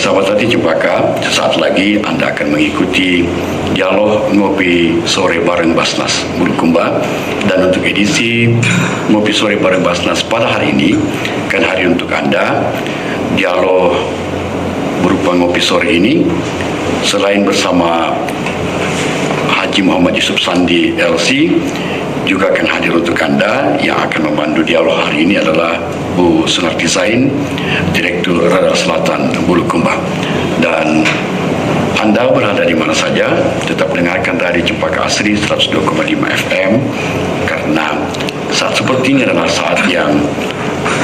Sahabat Hati Cempaka, sesaat lagi Anda akan mengikuti dialog ngopi sore bareng Basnas Bulukumba. Dan untuk edisi ngopi sore bareng Basnas pada hari ini kan hari untuk Anda. Dialog berupa ngopi sore ini selain bersama Haji Muhammad Yusuf Sandi LC, juga akan hadir untuk Anda. Yang akan membantu dialog hari ini adalah Bu Sunarti Zain, Direktur Radar Selatan Bulukumba. Dan Anda berada di mana saja, tetap dengarkan dari Cempaka Asri 102,5 FM, karena saat seperti ini adalah saat yang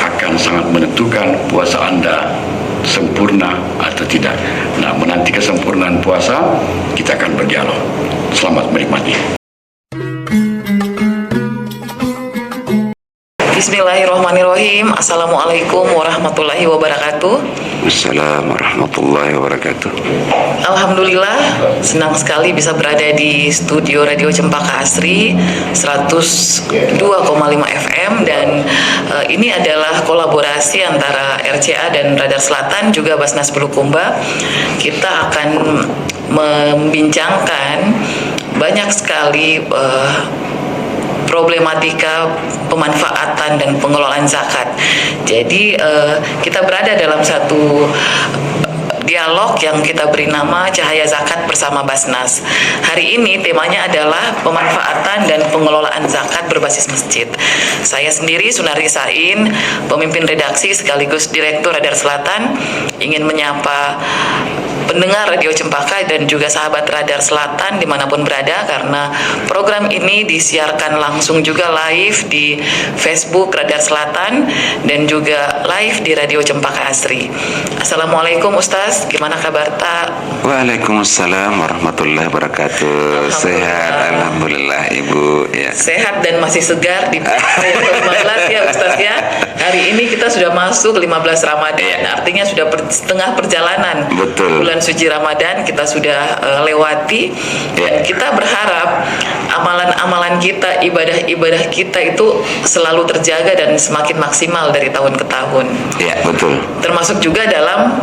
akan sangat menentukan puasa Anda sempurna atau tidak. Nah, menanti kesempurnaan puasa, kita akan berdialog. Selamat menikmati. Bismillahirrahmanirrahim. Assalamualaikum warahmatullahi wabarakatuh. Assalamualaikum warahmatullahi wabarakatuh. Alhamdulillah, senang sekali bisa berada di studio Radio Cempaka Asri 102,5 FM. Dan ini adalah kolaborasi antara RCA dan Radar Selatan juga Basnas Bulukumba. Kita akan membincangkan banyak sekali problematika pemanfaatan dan pengelolaan zakat. Jadi kita berada dalam satu dialog yang kita beri nama Cahaya Zakat bersama Basnas. Hari ini temanya adalah pemanfaatan dan pengelolaan zakat berbasis masjid. Saya sendiri Sunarti Zain, pemimpin redaksi sekaligus Direktur Radar Selatan, ingin menyapa pendengar Radio Cempaka dan juga sahabat Radar Selatan dimanapun berada, karena program ini disiarkan langsung juga live di Facebook Radar Selatan dan juga live di Radio Cempaka Asri. Assalamualaikum Ustaz, gimana kabar Tak? Waalaikumsalam warahmatullahi wabarakatuh. Sehat, alhamdulillah Ibu ya. Sehat dan masih segar di yang ke-15 ya Ustaz ya. Hari ini kita sudah masuk 15 Ramadan, artinya sudah setengah perjalanan. Betul. Bulan suci Ramadan kita sudah lewati, dan kita berharap amalan-amalan kita, ibadah-ibadah kita itu selalu terjaga dan semakin maksimal dari tahun ke tahun. Ya, betul. Termasuk juga dalam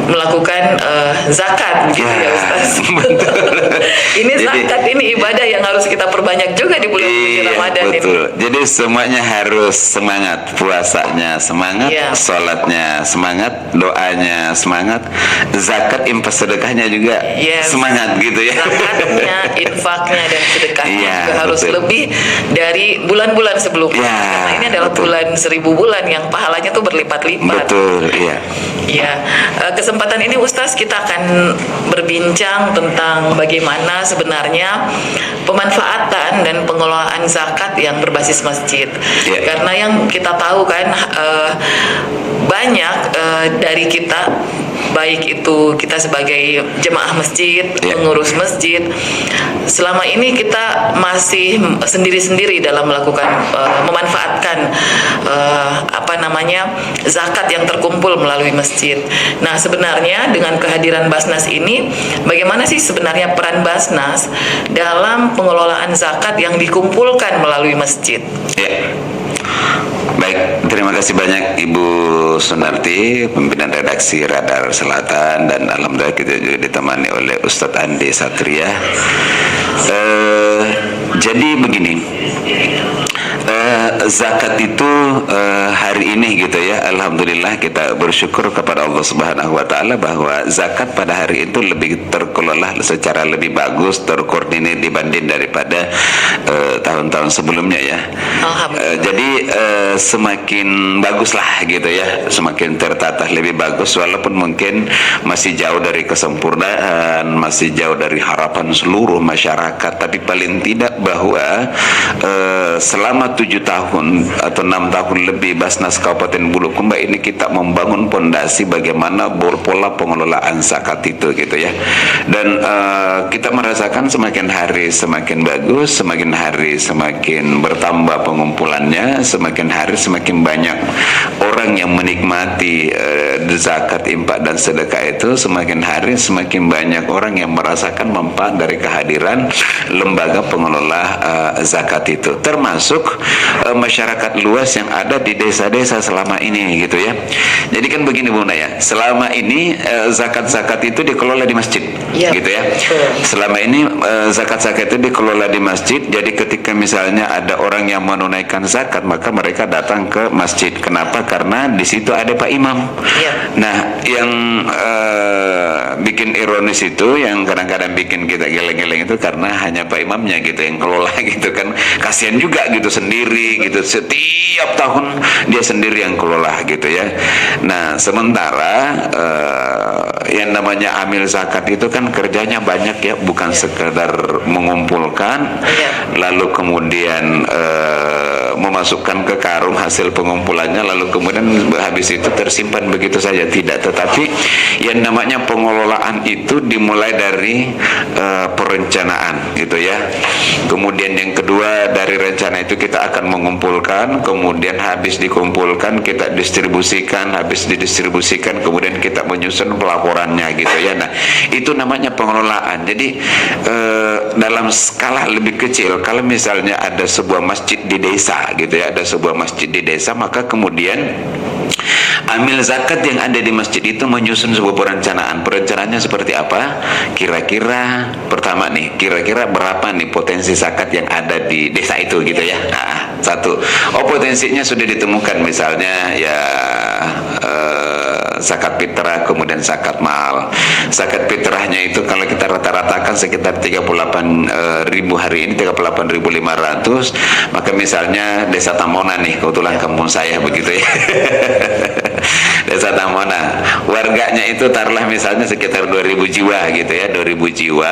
melakukan zakat gitu ya Ustaz. Ini zakat, ini ibadah yang harus kita perbanyak juga di bulan suci Ramadan betul. ini. Jadi semuanya harus semangat, puasanya semangat, sholatnya semangat, doanya semangat, zakat infak sedekahnya juga semangat gitu ya. Zakatnya, infaknya dan sedekahnya juga harus lebih dari bulan-bulan sebelumnya. Karena ini adalah bulan 1000 bulan yang pahalanya tuh berlipat-lipat. Betul, iya. Ya, kesempatan ini Ustaz kita akan berbincang tentang bagaimana sebenarnya pemanfaatan dan pengelolaan zakat yang berbasis masjid. Karena yang kita tahu kan banyak dari kita, baik itu kita sebagai jemaah masjid, pengurus masjid, selama ini kita masih sendiri-sendiri dalam melakukan memanfaatkan zakat yang terkumpul melalui masjid. Nah, sebenarnya dengan kehadiran Basnas ini, bagaimana sih sebenarnya peran Basnas dalam pengelolaan zakat yang dikumpulkan melalui masjid? Baik, terima kasih banyak Ibu Sunarti, pimpinan redaksi Radar Selatan, dan alhamdulillah kita juga ditemani oleh Ustadz Andi Satria. Jadi begini, zakat itu hari ini gitu ya, alhamdulillah kita bersyukur kepada Allah Subhanahu wa Ta'ala bahwa zakat pada hari itu lebih terkelola secara lebih bagus, terkoordinir dibanding daripada tahun-tahun sebelumnya ya. Jadi semakin baguslah gitu ya, semakin tertata lebih bagus, walaupun mungkin masih jauh dari kesempurnaan, masih jauh dari harapan seluruh masyarakat, tapi paling tidak bahwa selama 7 tahun atau 6 tahun lebih Basnas Kabupaten Bulukumba ini kita membangun pondasi bagaimana pola pengelolaan zakat itu gitu ya. Dan kita merasakan semakin hari semakin bagus, semakin hari semakin bertambah pengumpulannya, semakin hari semakin banyak orang orang yang menikmati zakat, infak dan sedekah itu semakin hari semakin banyak orang yang merasakan manfaat dari kehadiran lembaga pengelola zakat itu, termasuk masyarakat luas yang ada di desa-desa selama ini gitu ya. Jadi kan begini Bunda ya, selama ini zakat-zakat itu dikelola di masjid, gitu ya. Selama ini zakat-zakat itu dikelola di masjid. Jadi ketika misalnya ada orang yang menunaikan zakat, maka mereka datang ke masjid. Kenapa? Karena di situ ada Pak Imam. Nah, yang bikin ironis itu, yang kadang-kadang bikin kita geleng-geleng itu karena hanya Pak Imamnya gitu yang kelola gitu kan. Kasihan juga gitu, sendiri gitu, setiap tahun dia sendiri yang kelola gitu ya. Nah, sementara yang namanya amil zakat itu kan kerjanya banyak ya, bukan sekedar mengumpulkan lalu kemudian memasukkan ke karung hasil pengumpulannya lalu kemudian habis itu tersimpan begitu saja, tidak. Tetapi yang namanya pengelolaan itu dimulai dari perencanaan gitu ya. Kemudian yang kedua, dari rencana itu kita akan mengumpulkan, kemudian habis dikumpulkan kita distribusikan, habis didistribusikan kemudian kita menyusun pelaporannya gitu ya. Nah, itu namanya pengelolaan. Jadi dalam skala lebih kecil, kalau misalnya ada sebuah masjid di desa gitu ya, ada sebuah masjid di desa, maka kemudian amil zakat yang ada di masjid itu menyusun sebuah perencanaan. Perencanaannya seperti apa? Kira-kira pertama nih, kira-kira berapa nih potensi zakat yang ada di desa itu gitu ya. Nah, satu, potensinya sudah ditemukan misalnya ya zakat fitrah, kemudian zakat mal. Zakat fitrahnya itu kalau kita rata-ratakan sekitar 38.000 hari ini, 38.500. Maka misalnya Desa Tamona nih, kebetulan kampung saya begitu ya. Desa Tamona, warganya itu taruhlah misalnya sekitar 2.000 jiwa gitu ya, 2.000 jiwa,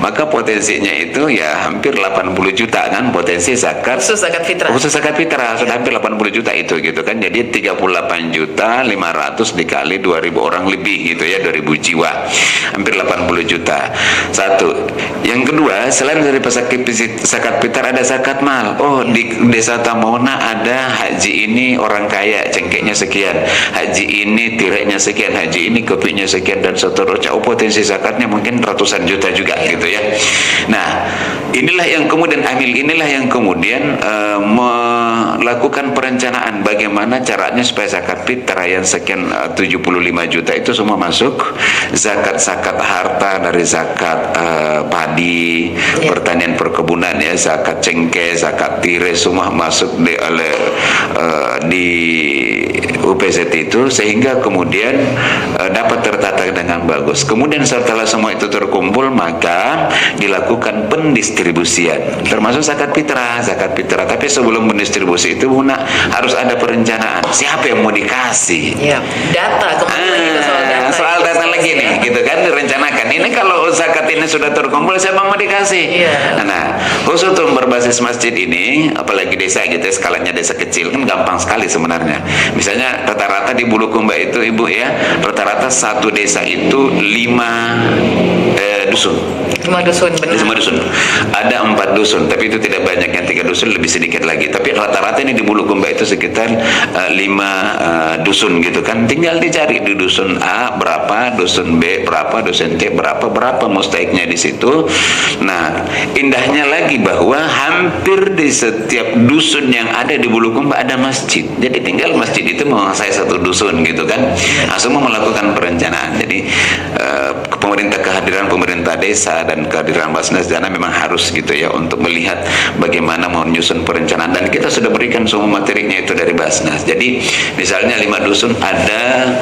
maka potensinya itu ya hampir 80 juta kan potensi zakat. Khusus zakat fitrah. Khusus zakat fitrah sudah hampir 80 juta itu gitu kan. Jadi 38.500.000 dikali 2.000 orang lebih gitu ya, 2.000 jiwa, hampir 80 juta. Satu. Yang kedua, selain dari zakat fitrah ada zakat mal. Oh, di Desa Tamona ada haji ini orang kaya, cengkehnya sekian, haji ini tireknya sekian, haji ini kopinya sekian dan seterusnya. Potensi zakatnya mungkin ratusan juta juga gitu ya. Nah, inilah yang kemudian amil, inilah yang kemudian melakukan perencanaan bagaimana caranya supaya zakat fitrah yang sekian 75 juta itu semua masuk, zakat-zakat harta dari zakat padi, pertanian perkebunan ya, zakat cengkeh, zakat tirai semua masuk di UPZ itu, sehingga kemudian dapat tertata dengan bagus. Kemudian setelah semua itu terkumpul, maka dilakukan pendistribusian termasuk zakat fitrah. Tapi sebelum mendistribusi itu Bunda harus ada perencanaan. Siapa yang mau dikasih? Data, kembali soal data lagi nih, gitu kan, direncanakan. Ini kalau zakat ini sudah terkumpul, siapa mau dikasih? Nah, khusus untuk berbasis masjid ini, apalagi desa gitu, skalanya desa kecil kan gampang sekali sebenarnya. Misalnya rata-rata di Bulukumba itu Ibu ya, rata-rata satu desa itu 5 dusun. 5 dusun, benar. 5 dusun. Ada 4 dusun, tapi itu tidak banyak, yang 3 dusun lebih sedikit lagi. Tapi rata-rata ini di Bulukumba itu sekitar 5 dusun gitu kan. Tinggal dicari di dusun A berapa, dusun B berapa, dusun C berapa mustaiknya di situ. Nah, indahnya lagi bahwa hampir di setiap dusun yang ada di Bulukumba ada masjid. Jadi tinggal masjid itu menguasai satu dusun gitu kan. Nah, semua melakukan perencanaan. Jadi kehadiran pemerintah desa dan kehadiran Basnas dana memang harus gitu ya untuk melihat bagaimana menyusun perencanaan, dan kita sudah berikan semua materinya itu dari Basnas. Jadi misalnya 5 dusun ada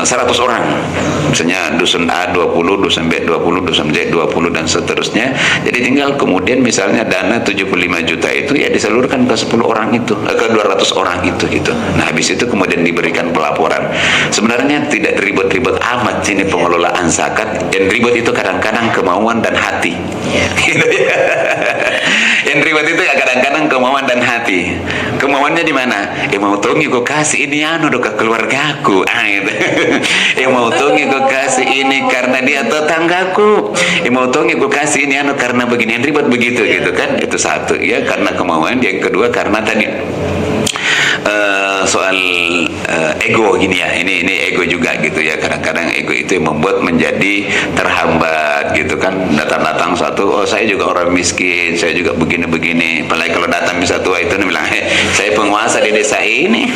100 orang, misalnya dusun A 20, dusun B 20, dusun C 20 dan seterusnya. Jadi tinggal kemudian misalnya dana 75 juta itu ya disalurkan ke 10 orang itu, ke 200 orang itu gitu. Nah, habis itu kemudian diberikan pelaporan. Sebenarnya tidak ribet-ribet amat sini pengelolaan zakat. Yang ribet itu kadang-kadang kemauan dan hati. Gitu ya. Yang ribet itu ya kadang-kadang kemauan dan hati. Kemauannya di mana? Mau tongi kok kasih ini anu ke keluargaku. Gitu. Mau tongi kok kasih ini karena dia tetanggaku. Mau tongi kok kasih ini anu karena begini. Yang ribet begitu gitu kan. Itu satu ya, karena kemauan. Yang kedua karena tadi soal ego gini ya, ini ego juga gitu ya. Kadang-kadang ego itu yang membuat menjadi terhambat gitu kan. Datang-datang satu, oh saya juga orang miskin, saya juga begini-begini. Apalagi kalau datang bisa tua itu nih bilang, saya penguasa di desa ini,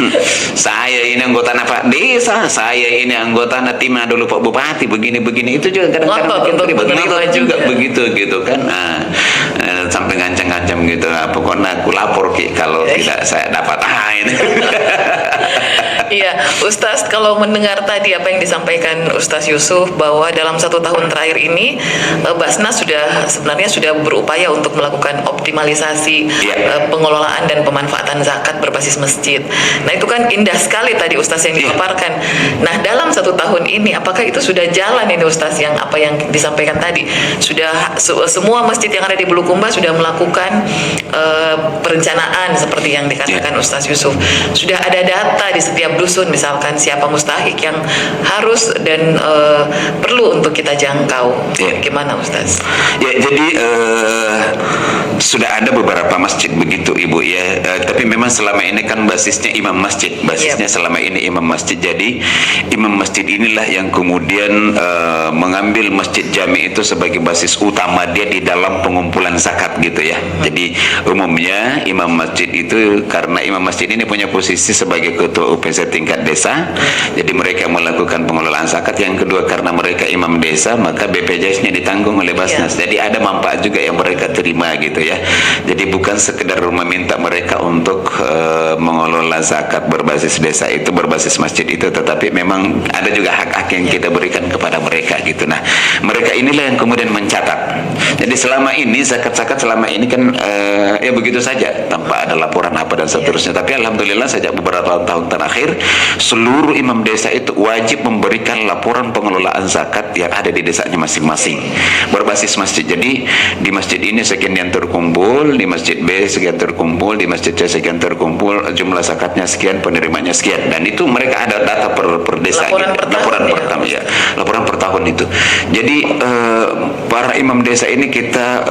saya ini anggota Pak Desa, saya ini anggota tim dulu Pak Bupati, begini-begini. Itu juga kadang-kadang bikin ribet. Ngotot juga begitu gitu kan. Sampai ngancam-ngancam gitu. Pokoknya aku lapor Ki kalau tidak saya dapat ini. Iya, Ustaz, kalau mendengar tadi apa yang disampaikan Ustaz Yusuf bahwa dalam 1 tahun terakhir ini Basnas sebenarnya sudah berupaya untuk melakukan optimalisasi pengelolaan dan pemanfaatan zakat berbasis masjid. Nah, itu kan indah sekali tadi Ustaz yang dipaparkan. Nah, dalam 1 tahun ini apakah itu sudah jalan ini Ustaz, yang apa yang disampaikan tadi? Sudah semua masjid yang ada di Bulukumba sudah melakukan perencanaan seperti yang dikatakan Ustaz Yusuf. Sudah ada data di setiap dusun misalkan siapa mustahik yang harus dan perlu untuk kita jangkau. Gimana Ustaz? Ya, jadi sudah ada beberapa masjid begitu Ibu ya. Tapi memang selama ini kan basisnya imam masjid. Basisnya selama ini imam masjid. Jadi imam masjid inilah yang kemudian mengambil masjid jami itu sebagai basis utama dia di dalam pengumpulan zakat gitu ya. Jadi umumnya imam masjid itu, karena imam masjid ini punya posisi sebagai ketua UPZ tingkat desa, jadi mereka melakukan pengelolaan zakat. Yang kedua, karena mereka imam desa, maka BPJS-nya ditanggung oleh Basnas. Jadi ada manfaat juga yang mereka terima gitu ya. Jadi bukan sekedar meminta mereka untuk mengelola zakat berbasis desa itu, berbasis masjid itu, tetapi memang ada juga hak-hak yang kita berikan kepada mereka gitu. Nah, mereka inilah yang kemudian mencatat. Jadi selama ini zakat-zakat selama ini kan ya begitu saja tanpa ada laporan apa dan seterusnya. Tapi alhamdulillah sejak beberapa tahun terakhir seluruh imam desa itu wajib memberikan laporan pengelolaan zakat yang ada di desanya masing-masing berbasis masjid. Jadi di masjid ini sekian yang terkumpul, di masjid B sekian terkumpul, di masjid C sekian terkumpul, jumlah zakatnya sekian, penerimanya sekian, dan itu mereka ada data per desa laporan gitu. Per Laporan per tahun ya, laporan per tahun itu. Jadi para imam desa ini kita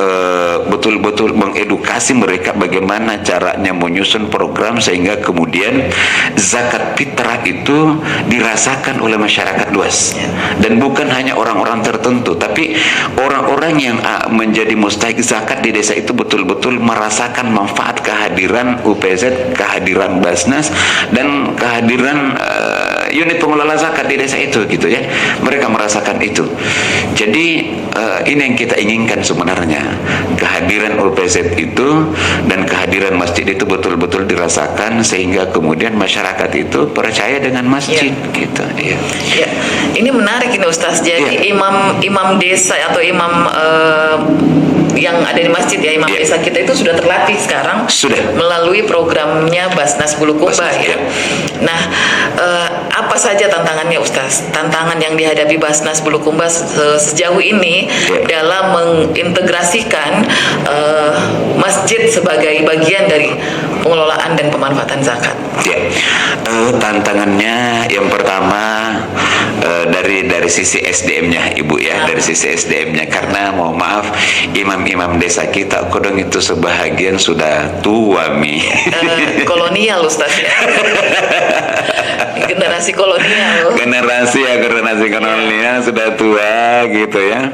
betul-betul mengedukasi mereka bagaimana caranya menyusun program sehingga kemudian zakat fitrah itu dirasakan oleh masyarakat luas, dan bukan hanya orang-orang tertentu, tapi orang-orang yang menjadi mustahik zakat di desa itu betul-betul merasakan manfaat kehadiran UPZ, kehadiran Basnas, dan kehadiran unit pengelola zakat di desa itu gitu ya. Mereka merasakan itu. Jadi ini yang kita inginkan sebenarnya, kehadiran UPZ itu dan kehadiran masjid itu betul-betul dirasakan sehingga kemudian masyarakat itu percaya dengan masjid gitu ya. Ya, ini menarik ini Ustaz. Jadi imam desa atau imam yang ada di masjid ya, imam desa kita itu sudah terlatih sekarang melalui programnya Basnas Bulukumba ya. Nah, apa saja tantangannya Ustaz? Tantangan yang dihadapi Basnas Bulukumba sejauh ini dalam mengintegrasikan masjid sebagai bagian dari pengelolaan dan pemanfaatan zakat. Tantangannya yang pertama dari sisi SDM-nya Ibu ya, dari sisi SDM-nya, karena mohon maaf imam-imam desa kita kodong itu sebahagian sudah tua kolonial Ustaz ya. Generasi kolonial. Generasi kolonial sudah tua gitu ya.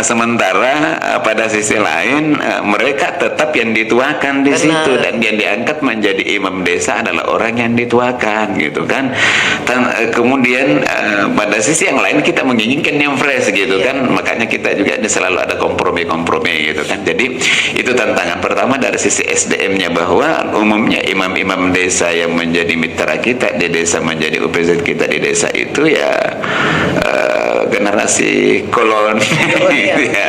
Sementara pada sisi lain mereka tetap yang dituakan di situ, dan yang diangkat menjadi imam desa adalah orang yang dituakan gitu kan. Kemudian pada sisi yang lain kita menginginkan yang fresh gitu kan. Makanya kita juga selalu ada kompromi gitu kan. Jadi itu tantangan pertama dari sisi SDM-nya, bahwa umumnya imam-imam desa yang menjadi mitra kita di desa, menjadi UPZ kita di desa itu ya generasi kolon gitu ya.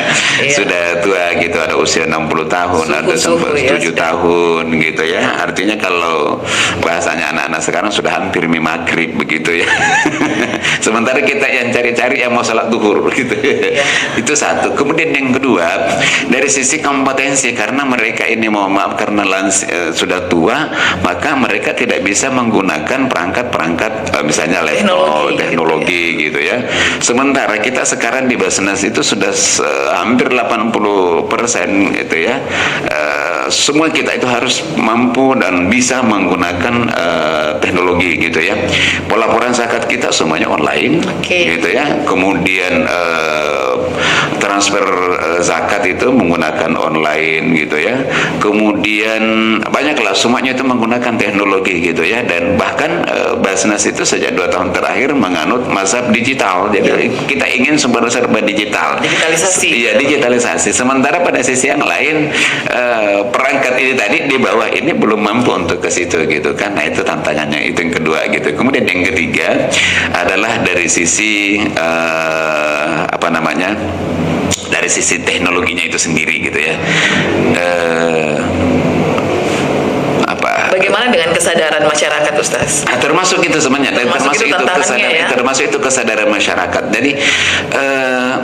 Sudah tua gitu, ada usia 60 tahun, ada sampai 7 tahun gitu ya. Artinya kalau bahasanya anak-anak sekarang sudah hampir maghrib begitu ya. Sementara kita yang cari-cari yang mau salat duhur gitu. Itu satu. Kemudian yang kedua, dari sisi kompetensi, karena mereka ini mohon maaf karena sudah tua, maka mereka tidak bisa menggunakan perangkat-perangkat misalnya laptop, teknologi gitu ya. Sementara kita sekarang di Basnas itu sudah hampir 80% gitu ya, semua kita itu harus mampu dan bisa menggunakan teknologi gitu ya. Pelaporan zakat kita semuanya online, gitu ya. Kemudian transfer zakat itu menggunakan online gitu ya. Kemudian banyaklah semuanya itu menggunakan teknologi gitu ya. Dan bahkan Basnas itu sejak 2 tahun terakhir menganut mazhab digital. Jadi kita ingin serba digital. Digitalisasi. Iya, digitalisasi. Sementara pada sisi yang lain perangkat ini tadi di bawah ini belum mampu untuk ke situ gitu kan. Nah, itu tantangannya, itu yang kedua gitu. Kemudian yang ketiga adalah dari sisi dari sisi teknologinya itu sendiri gitu ya. Bagaimana dengan kesadaran masyarakat, Ustaz? Termasuk itu sebenarnya, termasuk itu kesadaran masyarakat. Jadi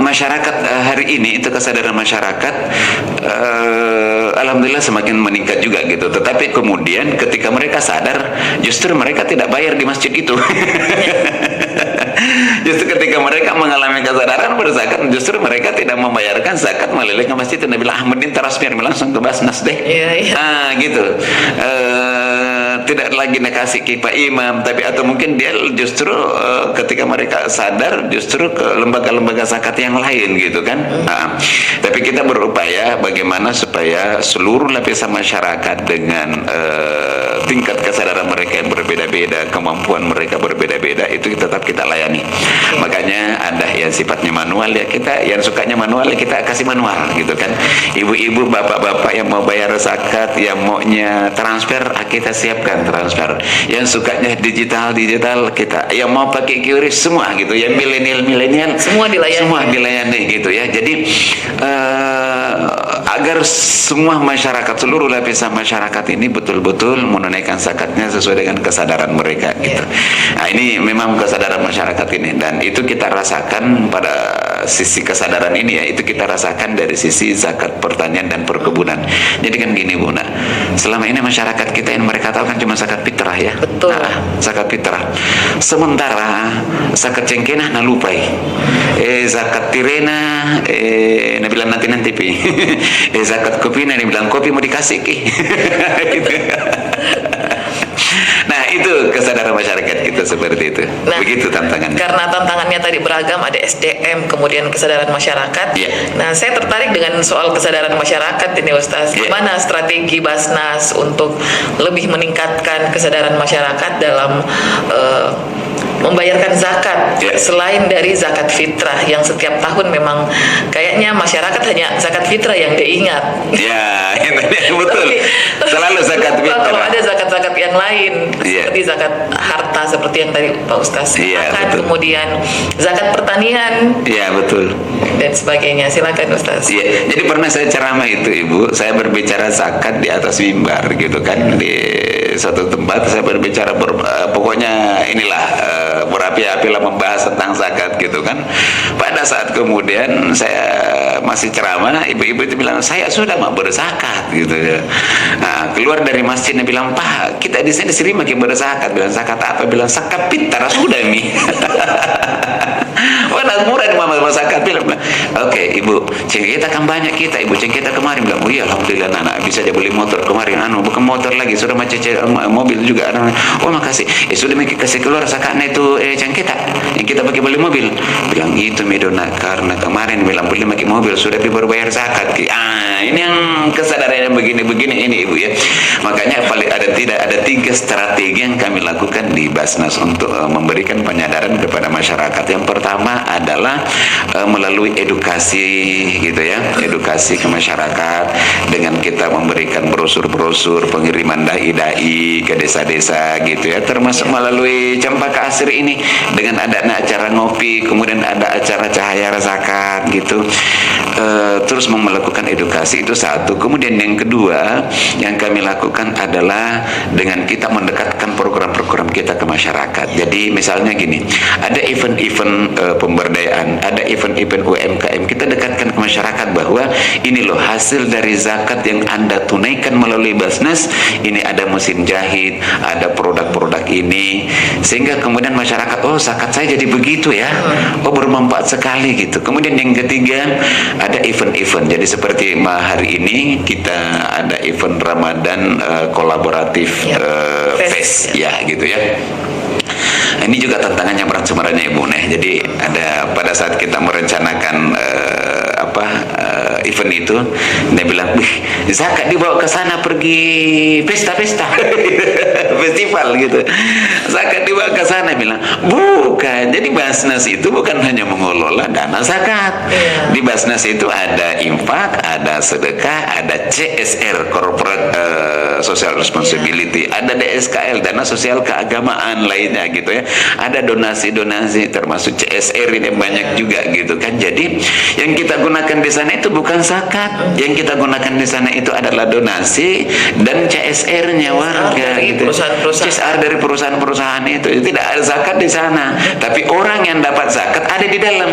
masyarakat hari ini itu kesadaran masyarakat alhamdulillah semakin meningkat juga gitu. Tetapi kemudian ketika mereka sadar, justru mereka tidak bayar di masjid itu. Justru ketika mereka mengalami kesadaran berzakat, justru mereka tidak membayarkan zakat melalui ke masjid. Nabi Ahmadin transfer langsung ke Basnas deh. Gitu. Tidak lagi nakasih ke Pak Imam, tapi atau mungkin dia justru ketika mereka sadar justru ke lembaga-lembaga zakat yang lain gitu kan. Tapi kita berupaya bagaimana supaya seluruh lapisan masyarakat dengan tingkat kesadaran mereka yang berbeda-beda, kemampuan mereka berbeda-beda, itu tetap kita layani. Makanya ada yang sifatnya manual ya, kita yang sukanya manual ya kita kasih manual gitu kan. Ibu-ibu, bapak-bapak yang mau bayar zakat, yang maunya transfer, kita siapkan transfer. Yang sukanya digital kita, yang mau pakai QRIS semua gitu, yang milenial semua dilayani gitu ya. Jadi agar semua masyarakat, seluruh lapisan masyarakat ini betul-betul menunaikan zakatnya sesuai dengan kesadaran mereka gitu. Nah, ini memang kesadaran masyarakat ini, dan itu kita rasakan pada sisi kesadaran ini ya, itu kita rasakan dari sisi zakat pertanian dan perkebunan. Jadi kan gini Bu, selama ini masyarakat kita yang mereka tahu kan cuma zakat fitrah ya. Betul. Zakat fitrah. Sementara zakat cengkena na lupai. Zakat tirena na bilang nanti pi. Zakat kopi na bilang kopi mau dikasih ki. Gitu. Nah, itu kesadaran masyarakat kita seperti itu. Nah, begitu tantangannya. Karena tantangannya tadi beragam, ada SDM, kemudian kesadaran masyarakat. Nah, saya tertarik dengan soal kesadaran masyarakat ini, Ustaz. Gimana strategi Basnas untuk lebih meningkatkan kesadaran masyarakat dalam membayarkan zakat selain dari zakat fitrah yang setiap tahun memang kayaknya masyarakat hanya zakat fitrah yang diingat. Ya, betul. Selalu zakat fitrah. Kalau ada zakat-zakat yang lain seperti zakat harta seperti yang tadi Pak Ustaz katakan, kemudian zakat pertanian. Iya, betul. Dan sebagainya. Silakan Ustaz. Iya, jadi pernah saya ceramah itu Ibu, saya berbicara zakat di atas mimbar gitu kan, di satu tempat saya berbicara pokoknya inilah berapi-api lah membahas tentang zakat gitu kan. Pada saat kemudian saya masih ceramah, ibu-ibu itu bilang saya sudah mau berzakat gitu ya. Nah, keluar dari masjidnya bilang, Pak, kita di sini sering makin berzakat. Bilang zakat apa? Bilang zakat fitrah sudah mi. Wah, murah nih mama zakat. Bilang, oke, ibu, kita kan banyak kita, ibu kita kemarin bilang, oh iya alhamdulillah anak bisa aja beli motor kemarin, bukan motor lagi, sudah macet mobil juga. Oh makasih, sudah kasih keluar zakatnya itu kita yang kita pakai beli mobil. Bilang itu medona karena kemarin bilang beli pakai mobil sudah baru bayar zakat. Ini yang kesadaran yang begini-begini ini ibu ya. Makanya ada 3 strategi yang kami lakukan di Basnas untuk memberikan penyadaran kepada masyarakat. Yang pertama adalah melalui edukasi gitu ya, edukasi ke masyarakat dengan kita memberikan brosur-brosur pengiriman dai-dai ke desa-desa gitu ya, termasuk melalui Cempaka Asri ini dengan ada acara ngopi, kemudian ada acara cahaya zakat gitu. Terus melakukan edukasi itu satu. Kemudian yang kedua yang kami lakukan adalah dengan kita mendekatkan program-program kita ke masyarakat. Jadi misalnya gini, ada event-event pemberdayaan, ada event-event UMKM, kita dekatkan ke masyarakat bahwa ini loh hasil dari zakat yang Anda tunaikan melalui Basnas, ini ada mesin jahit, ada produk-produk ini, sehingga kemudian masyarakat, oh zakat saya jadi begitu ya, oh bermanfaat sekali gitu. Kemudian yang ketiga ada event-event. Jadi seperti hari ini kita ada event Ramadan kolaboratif fest ya gitu ya. Ini juga tantangannya berat sebenarnya Ibu Neh. Jadi ada pada saat kita merencanakan event itu, dia bilang, zakat dibawa ke sana pergi pesta-pesta, festival gitu. Zakat dibawa ke sana, bilang bukan. Jadi Basnas itu bukan hanya mengelola dana zakat. Di Basnas itu ada infak, ada sedekah, ada CSR corporate social responsibility, ada DSKL dana sosial keagamaan lainnya gitu ya. Ada donasi-donasi termasuk CSR ini banyak juga gitu kan. Jadi yang kita gunakan di sana itu bukan zakat, yang kita gunakan di sana itu adalah donasi dan CSR-nya warga gitu. CSR dari perusahaan-perusahaan itu tidak ada zakat di sana, tapi orang yang dapat zakat ada di dalam.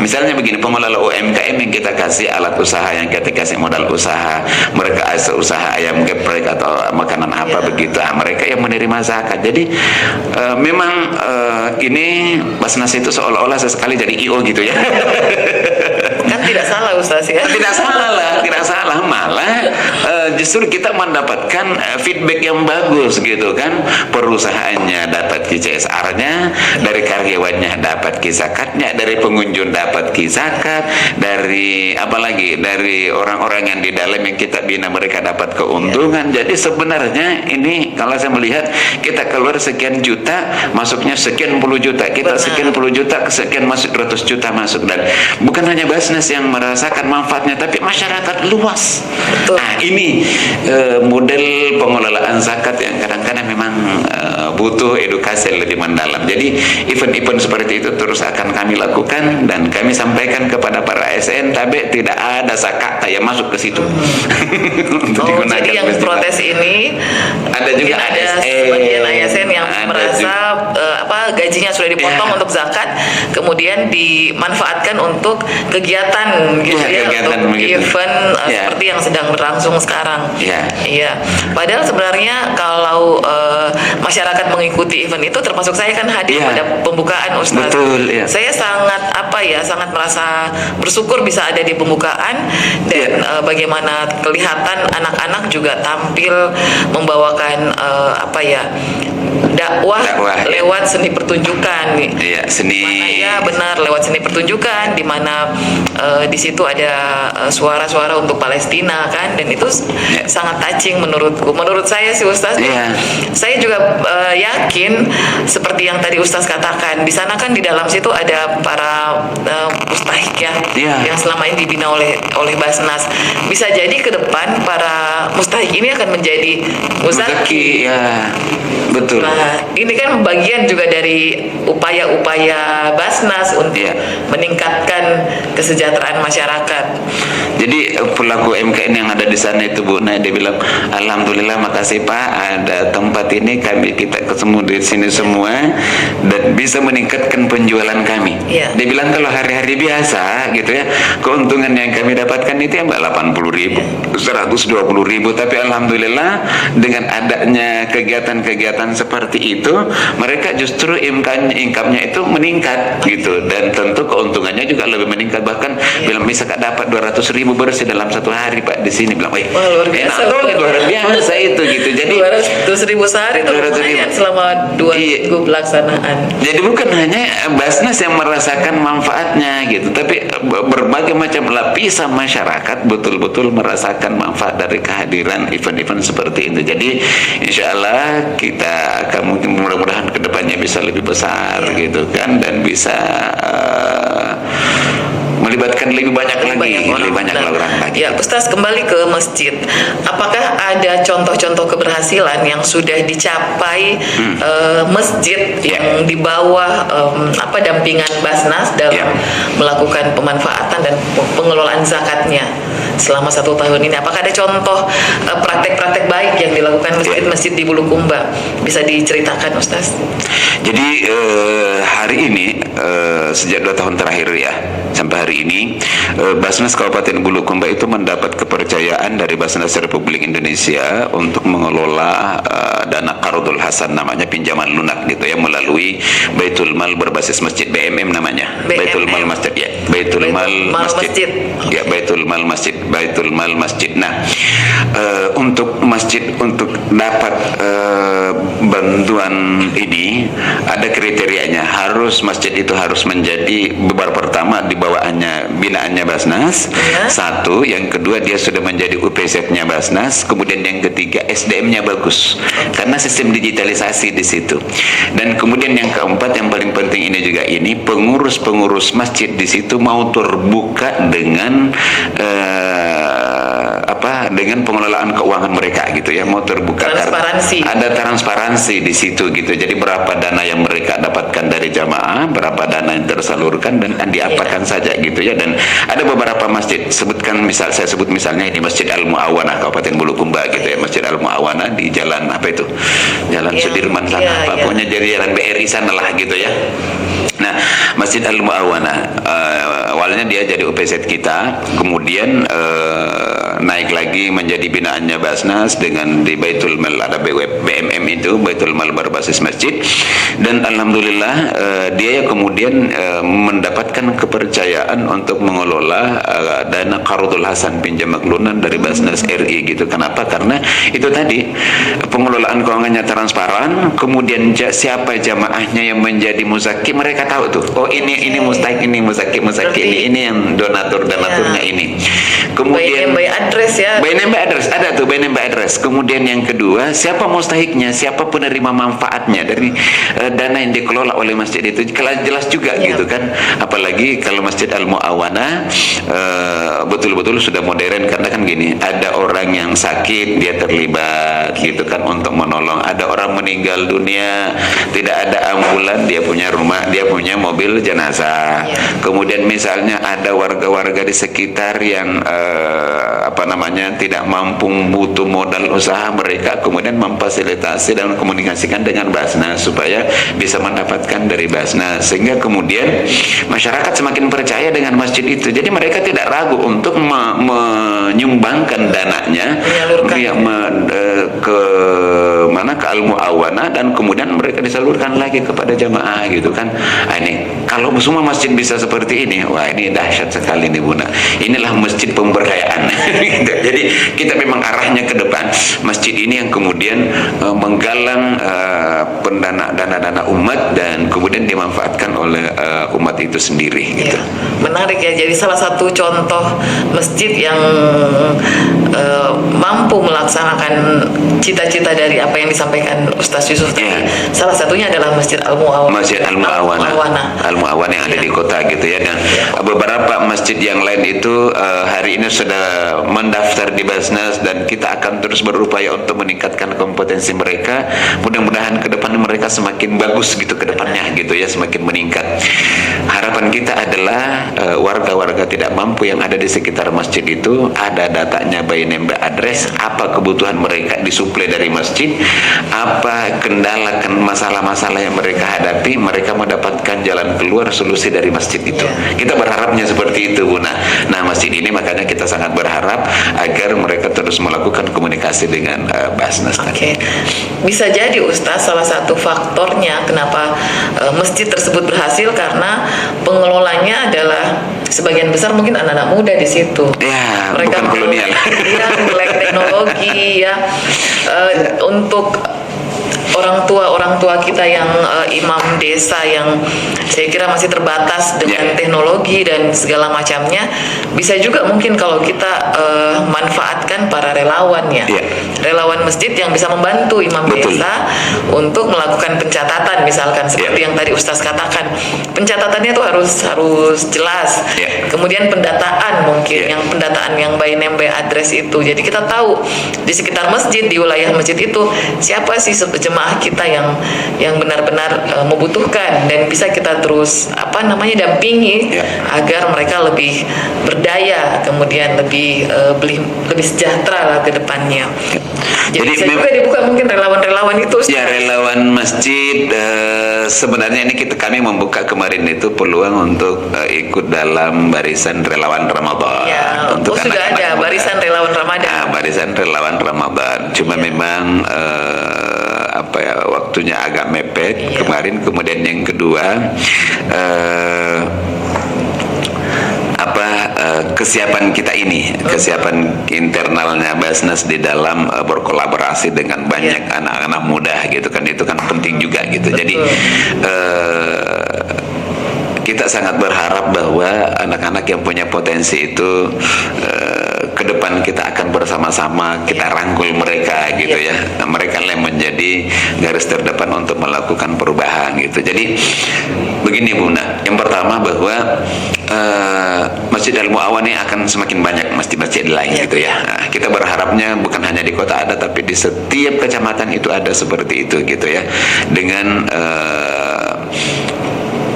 Misalnya begini, pengelola UMKM yang kita kasih alat usaha, yang kita kasih modal usaha, mereka usaha ayam geprek atau makanan apa begitu, mereka yang menerima zakat. Jadi memang ini Basnas itu seolah-olah sesekali jadi IO gitu ya. Kan tidak salah Ustaz ya. Tidak salah, malah justru kita mendapatkan feedback yang bagus gitu kan. Perusahaannya dapat CSR-nya, dari karyawannya dapat zakatnya, dari pengunjung dapat zakat, dari apalagi dari orang-orang yang di dalam yang kita bina mereka dapat keuntungan. Jadi sebenarnya ini kalau saya melihat kita keluar sekian juta, masuknya sekian puluh juta, kita sekian puluh juta, sekian masuk 200 juta masuk, dan bukan hanya Basnas yang merasakan manfaatnya, tapi masyarakat luas. Nah ini model pengelolaan zakat yang kadang-kadang memang butuh edukasi yang lebih mendalam. Jadi event-event seperti itu terus akan kami lakukan dan kami sampaikan kepada para ASN, tapi tidak ada zakat yang masuk ke situ. Untuk digunakan jadi yang festival. Protes ini ada juga ada sebagian ASN yang merasa gajinya sudah dipotong untuk zakat, kemudian dimanfaatkan untuk kegiatan gitu untuk begitu. Event seperti yang sedang berlangsung sekarang. Padahal sebenarnya kalau masyarakat mengikuti event itu, termasuk saya kan hadir pada pembukaan Ustaz. Betul, saya sangat sangat merasa bersyukur bisa ada di pembukaan, dan bagaimana kelihatan anak-anak juga tampil membawakan dakwah lewat seni pertunjukan. Seni. Benar, lewat seni pertunjukan, di mana di situ ada suara-suara untuk Palestina kan, dan itu sangat touching menurutku. Menurut saya sih Ustaz, saya juga yakin seperti yang tadi Ustaz katakan, di sana kan di dalam situ ada para mustahik yang selama ini dibina oleh Basnas. Bisa jadi ke depan para mustahik ini akan menjadi muzaki. Betul. Nah, ini kan bagian juga dari upaya-upaya Basnas untuk meningkatkan kesejahteraan masyarakat. Jadi pelaku UMKM yang ada di sana itu Bu, dia bilang, alhamdulillah, makasih Pak, ada tempat ini, kita ketemu di sini semua dan bisa meningkatkan penjualan kami. Dia bilang kalau hari-hari biasa gitu ya, keuntungan yang kami dapatkan itu 80.000, 120.000, tapi alhamdulillah dengan adanya kegiatan-kegiatan seperti itu, mereka justru income-nya itu meningkat gitu, dan tentu keuntungannya juga lebih meningkat. Bahkan bilang bisa dapat 200.000 bersih dalam satu hari Pak di sini. Bilang, luar biasa. Luar biasa itu gitu. Jadi 200.000 sehari itu lumayan selama 2 minggu pelaksanaan. Jadi bukan hanya Basnas yang merasakan manfaatnya gitu, tapi berbagai macam lapisan masyarakat betul-betul merasakan manfaat dari kehadiran event-event seperti itu. Jadi insya Allah kita akan mungkin mudah-mudahan kedepannya bisa lebih besar gitu kan, dan bisa melibatkan lebih banyak orang lagi. Ya, Ustaz, kembali ke masjid. Apakah ada contoh-contoh keberhasilan yang sudah dicapai masjid yang di bawah dampingan Basnas dalam melakukan pemanfaatan dan pengelolaan zakatnya? selama 1 tahun ini? Apakah ada contoh praktek-praktek baik yang dilakukan masjid-masjid di Bulukumba? Bisa diceritakan, Ustaz? Jadi hari ini sejak 2 tahun terakhir ya sampai hari ini Basnas Kabupaten Bulukumba itu mendapat kepercayaan dari Basnas Republik Indonesia untuk mengelola dana Qardul Hasan, namanya pinjaman lunak gitu ya, melalui Baitul Mal berbasis masjid, BMM namanya. Baitul Mal Masjid ya. Baitul Mal Masjid. Ya, Baitul Mal Masjid. Baitul Mal Masjid. Nah, untuk masjid untuk dapat bantuan ini ada kriterianya. Harus masjid itu harus menjadi bebar pertama di bawaannya binaannya Basnas. Ya. Satu, yang kedua dia sudah menjadi UPZ-nya Basnas. Kemudian yang ketiga SDM-nya bagus. Karena sistem digitalisasi di situ. Dan kemudian yang keempat yang paling penting ini juga ini pengurus-pengurus masjid di situ mau terbuka dengan dengan pengelolaan keuangan mereka gitu ya, mau terbuka, transparansi. Ada transparansi di situ gitu. Jadi berapa dana yang mereka dapatkan dari jamaah, berapa dana yang tersalurkan dan diapakan saja gitu ya. Dan ada beberapa masjid, saya sebut misalnya ini Masjid Al-Mu'awanah Kabupaten Bulukumba gitu ya, Masjid Al-Mu'awanah di jalan apa itu? Jalan Sudirman sana, pokoknya jadi jalan BRI sana lah gitu ya. Nah, Masjid Al-Mu'awanah awalnya dia jadi UPZ kita, kemudian naik lagi menjadi binaannya Basnas dengan di Baitul Mal, ada BMM itu Baitul Mal berbasis masjid. Dan alhamdulillah dia kemudian mendapatkan kepercayaan untuk mengelola dana Qardul Hasan, pinjam lunak dari Basnas RI gitu. Kenapa? Karena itu tadi pengelolaan keuangannya transparan, kemudian siapa jamaahnya yang menjadi muzaki mereka tahu tuh. Oh ini mustahik, ini muzaki ini yang donaturnya ini. Kemudian by address ya. By name by address ada tuh, by name by address. Kemudian yang kedua, siapa mustahiknya, siapa penerima manfaatnya dari dana yang dikelola oleh masjid itu jelas juga gitu kan. Apalagi kalau Masjid Al-Mu'awanah betul-betul sudah modern, karena kan gini, ada orang yang sakit dia terlibat gitu kan untuk menolong, ada orang meninggal dunia tidak ada ambulan, dia punya rumah, dia punya mobil jenazah. Kemudian misalnya ada warga-warga di sekitar yang tidak mampu, butuh modal usaha, mereka kemudian memfasilitasi dan komunikasikan dengan Basnas supaya bisa mendapatkan dari Basnas, sehingga kemudian masyarakat semakin percaya dengan masjid itu. Jadi mereka tidak ragu untuk menyumbangkan dananya ke Al-Mu'awanah, dan kemudian mereka disalurkan lagi kepada jamaah gitu kan. Nah, ini kalau semua masjid bisa seperti ini, wah ini dahsyat sekali nih Bunda. Inilah masjid pemberdayaan. Jadi kita memang arahnya ke depan masjid ini yang kemudian menggalang dana umat dan kemudian dimanfaatkan oleh umat itu sendiri gitu. Menarik ya. Jadi salah satu contoh masjid yang mampu melaksanakan cita-cita dari apa yang disampaikan Ustaz Yusuf tadi. Salah satunya adalah Masjid Al-Mu'awanah. Masjid Al-Mu'awanah yang ada di kota gitu ya. Dan beberapa masjid yang lain itu hari ini sudah mendaftar di Basnas, dan kita akan terus berupaya untuk meningkatkan kompetensi mereka. Mudah-mudahan ke depan mereka semakin bagus gitu ke depannya gitu ya, semakin meningkat. Harapan kita adalah warga-warga tidak mampu yang ada di sekitar masjid itu ada datanya by name by address, apa kebutuhan mereka disuplai dari masjid, apa kendala masalah-masalah yang mereka hadapi, mereka mendapatkan jalan keluar, solusi dari masjid itu. Kita berharapnya seperti itu, Bu. Nah, masjid ini makanya kita sangat berharap agar mereka terus melakukan komunikasi dengan Basnas. Bisa jadi Ustaz salah satu faktornya kenapa masjid tersebut berhasil karena pengelolanya adalah sebagian besar mungkin anak-anak muda di situ. Ya, mereka bukan kolonial. melek teknologi ya. Untuk orang tua kita yang imam desa yang saya kira masih terbatas dengan teknologi dan segala macamnya, bisa juga mungkin kalau kita manfaatkan para relawan ya, relawan masjid yang bisa membantu imam desa untuk melakukan pencatatan misalkan seperti yang tadi Ustaz katakan, pencatatannya itu harus jelas, kemudian pendataan mungkin yang pendataan yang by name by address itu, jadi kita tahu di sekitar masjid, di wilayah masjid itu siapa sih jemaah jamaah kita yang benar-benar membutuhkan dan bisa kita terus dampingi agar mereka lebih berdaya, kemudian lebih sejahtera lah ke depannya. Jadi bisa juga dibuka mungkin relawan-relawan itu. Ya, relawan masjid sebenarnya ini kami membuka kemarin itu peluang untuk ikut dalam barisan relawan Ramadan. Ya, untuk sudah ada barisan relawan Ramadan. Barisan relawan Ramadan. Cuma memang waktunya agak mepet kemarin. Kemudian yang kedua kesiapan kita ini, kesiapan internalnya Basnas di dalam berkolaborasi dengan banyak anak-anak muda gitu kan, itu kan penting juga gitu. Jadi kita sangat berharap bahwa anak-anak yang punya potensi itu ke depan kita akan bersama-sama kita rangkul mereka gitu ya. Mereka yang menjadi garis terdepan untuk melakukan perubahan gitu. Jadi begini Bunda, yang pertama bahwa Masjid Al-Mu'awan ini akan semakin banyak masjid-masjid lain gitu ya. Nah, kita berharapnya bukan hanya di kota ada, tapi di setiap kecamatan itu ada seperti itu gitu ya. Dengan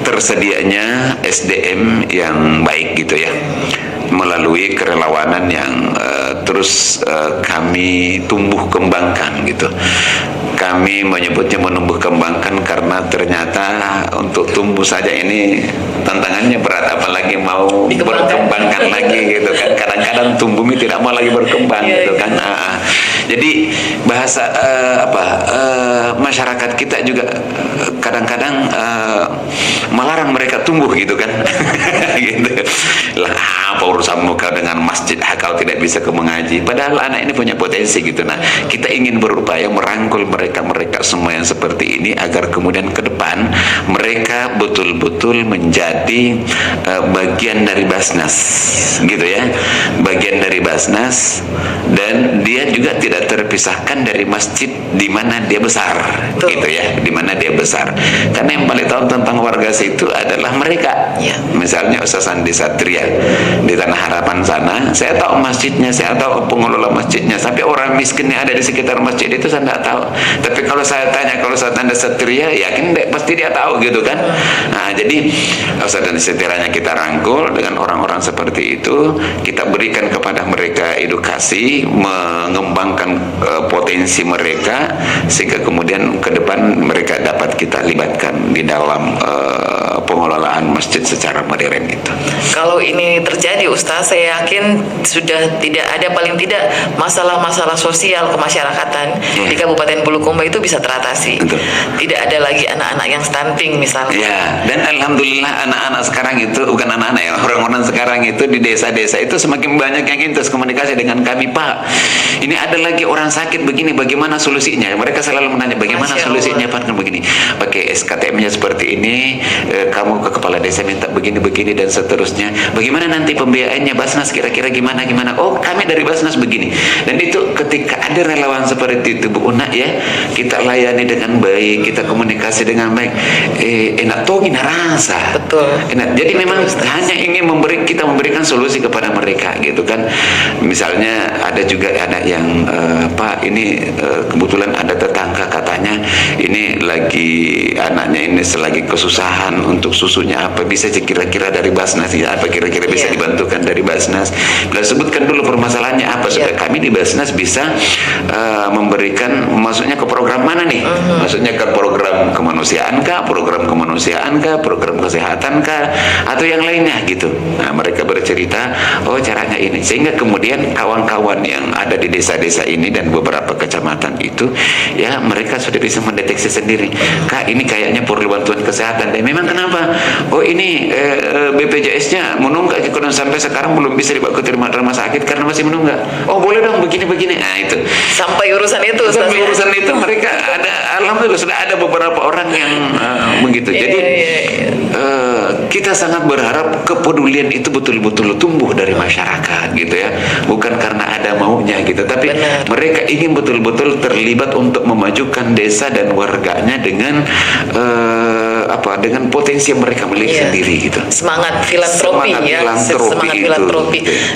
tersedianya SDM yang baik gitu ya, melalui kerelawanan yang terus kami tumbuh kembangkan gitu. Kami menyebutnya menumbuh kembangkan karena ternyata untuk tumbuh saja ini tantangannya berat, apalagi mau berkembangkan lagi gitu kan. Kadang-kadang tumbuh ini tidak mau lagi berkembang gitu kan. Jadi bahasa masyarakat kita juga kadang-kadang melarang mereka tumbuh gitu kan. Gitu. Lah apa urusanmu kau dengan masjid kalau tidak bisa ke mengaji? Padahal anak ini punya potensi gitu. Nah, kita ingin berupaya merangkul mereka semua yang seperti ini agar kemudian ke depan mereka betul-betul menjadi bagian dari Basnas gitu ya, bagian dari Basnas, dan dia juga tidak terpisahkan dari masjid di mana dia besar gitu ya, di mana dia besar. Karena yang paling tahu tentang warga situ adalah mereka. Misalnya Ustaz Andi Satria di Tanah Harapan sana, saya tahu masjidnya, saya tahu pengelola masjidnya, tapi orang miskin yang ada di sekitar masjid itu saya tidak tahu. Tapi kalau saya tanya, kalau Ustaz Andi Satria, yakin pasti dia tahu gitu kan. Nah, jadi Ustaz Andi Satrianya kita rangkul dengan orang-orang seperti itu, kita berikan kepada mereka edukasi, mengembangkan potensi mereka, sehingga kemudian ke depan mereka dapat kita libatkan di dalam pengelolaan masjid secara modern itu. Kalau ini terjadi Ustaz, saya yakin sudah tidak ada, paling tidak masalah-masalah sosial kemasyarakatan di Kabupaten Bulukumba itu bisa teratasi. Betul. Tidak ada lagi anak-anak yang stunting misalnya. Ya, dan alhamdulillah anak-anak sekarang itu, bukan anak-anak ya, orang-orang sekarang itu di desa-desa itu semakin banyak yang intens komunikasi dengan kami. Pak, ini ada lagi orang sakit begini, bagaimana solusinya? Mereka selalu menanya bagaimana solusinya Pak, kan begini, pakai SKTM-nya seperti ini, kamu ke kepala desa minta begini-begini dan seterusnya. Bagaimana nanti pembiayaannya Basnas kira-kira gimana? Oh, kami dari Basnas begini. Dan itu ketika ada relawan seperti itu Bu Una ya, kita layani dengan baik, kita komunikasi dengan baik. Enak toh gini rasa. Betul. Enak. Jadi memang hanya ingin kita memberikan solusi kepada mereka gitu kan. Misalnya ada juga anak yang Pak ini kebetulan ada tetangga katanya ini lagi anaknya ini selagi kesusahan untuk susunya, apa bisa kira-kira dari Basnas ya, apa kira-kira bisa dibantukan dari Basnas. Bila sebutkan dulu permasalahannya apa supaya kami di Basnas bisa memberikan, maksudnya ke program mana nih? Maksudnya ke program kemanusiaan kah, program program kesehatan kah, atau yang lainnya gitu. Nah, mereka bercerita, oh caranya ini, sehingga kemudian kawan-kawan yang ada di desa-desa ini dan beberapa kecamatan itu ya mereka sudah bisa mendeteksi sendiri, Kak ini kayaknya perlu bantuan kesehatan. Dan memang kenapa? Oh ini BPJS-nya menunggak, sampai sekarang belum bisa dibawa ke rumah sakit karena masih menunggak. Oh boleh dong begini-begini. Nah itu sampai urusan itu mereka ada, alhamdulillah sudah ada beberapa orang yang begitu. Jadi kita sangat berharap kepedulian itu betul-betul tumbuh dari masyarakat gitu ya, bukan karena ada maunya gitu, tapi mereka ingin betul-betul terlibat untuk memajukan desa dan warganya dengan dengan potensi yang mereka miliki sendiri gitu. Semangat filantropi.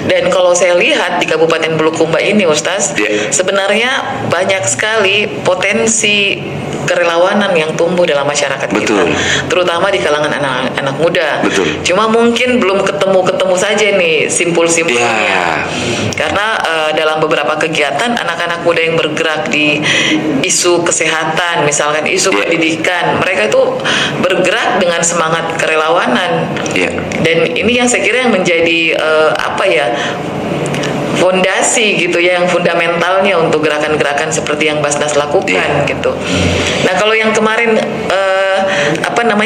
Dan kalau saya lihat di Kabupaten Bulukumba ini Ustaz, sebenarnya banyak sekali potensi kerelawanan yang tumbuh dalam masyarakat Betul. kita, terutama di kalangan anak muda. Betul. Cuma mungkin belum ketemu saja nih simpul-simpulnya. Ya. Karena dalam beberapa kegiatan anak-anak muda yang bergerak di isu kesehatan, misalkan isu Ya. pendidikan, mereka itu bergerak dengan semangat kerelawanan. Ya. Dan ini yang saya kira yang menjadi fondasi gitu ya, yang fundamentalnya untuk gerakan-gerakan seperti yang Basnas lakukan gitu. Nah, kalau yang kemarin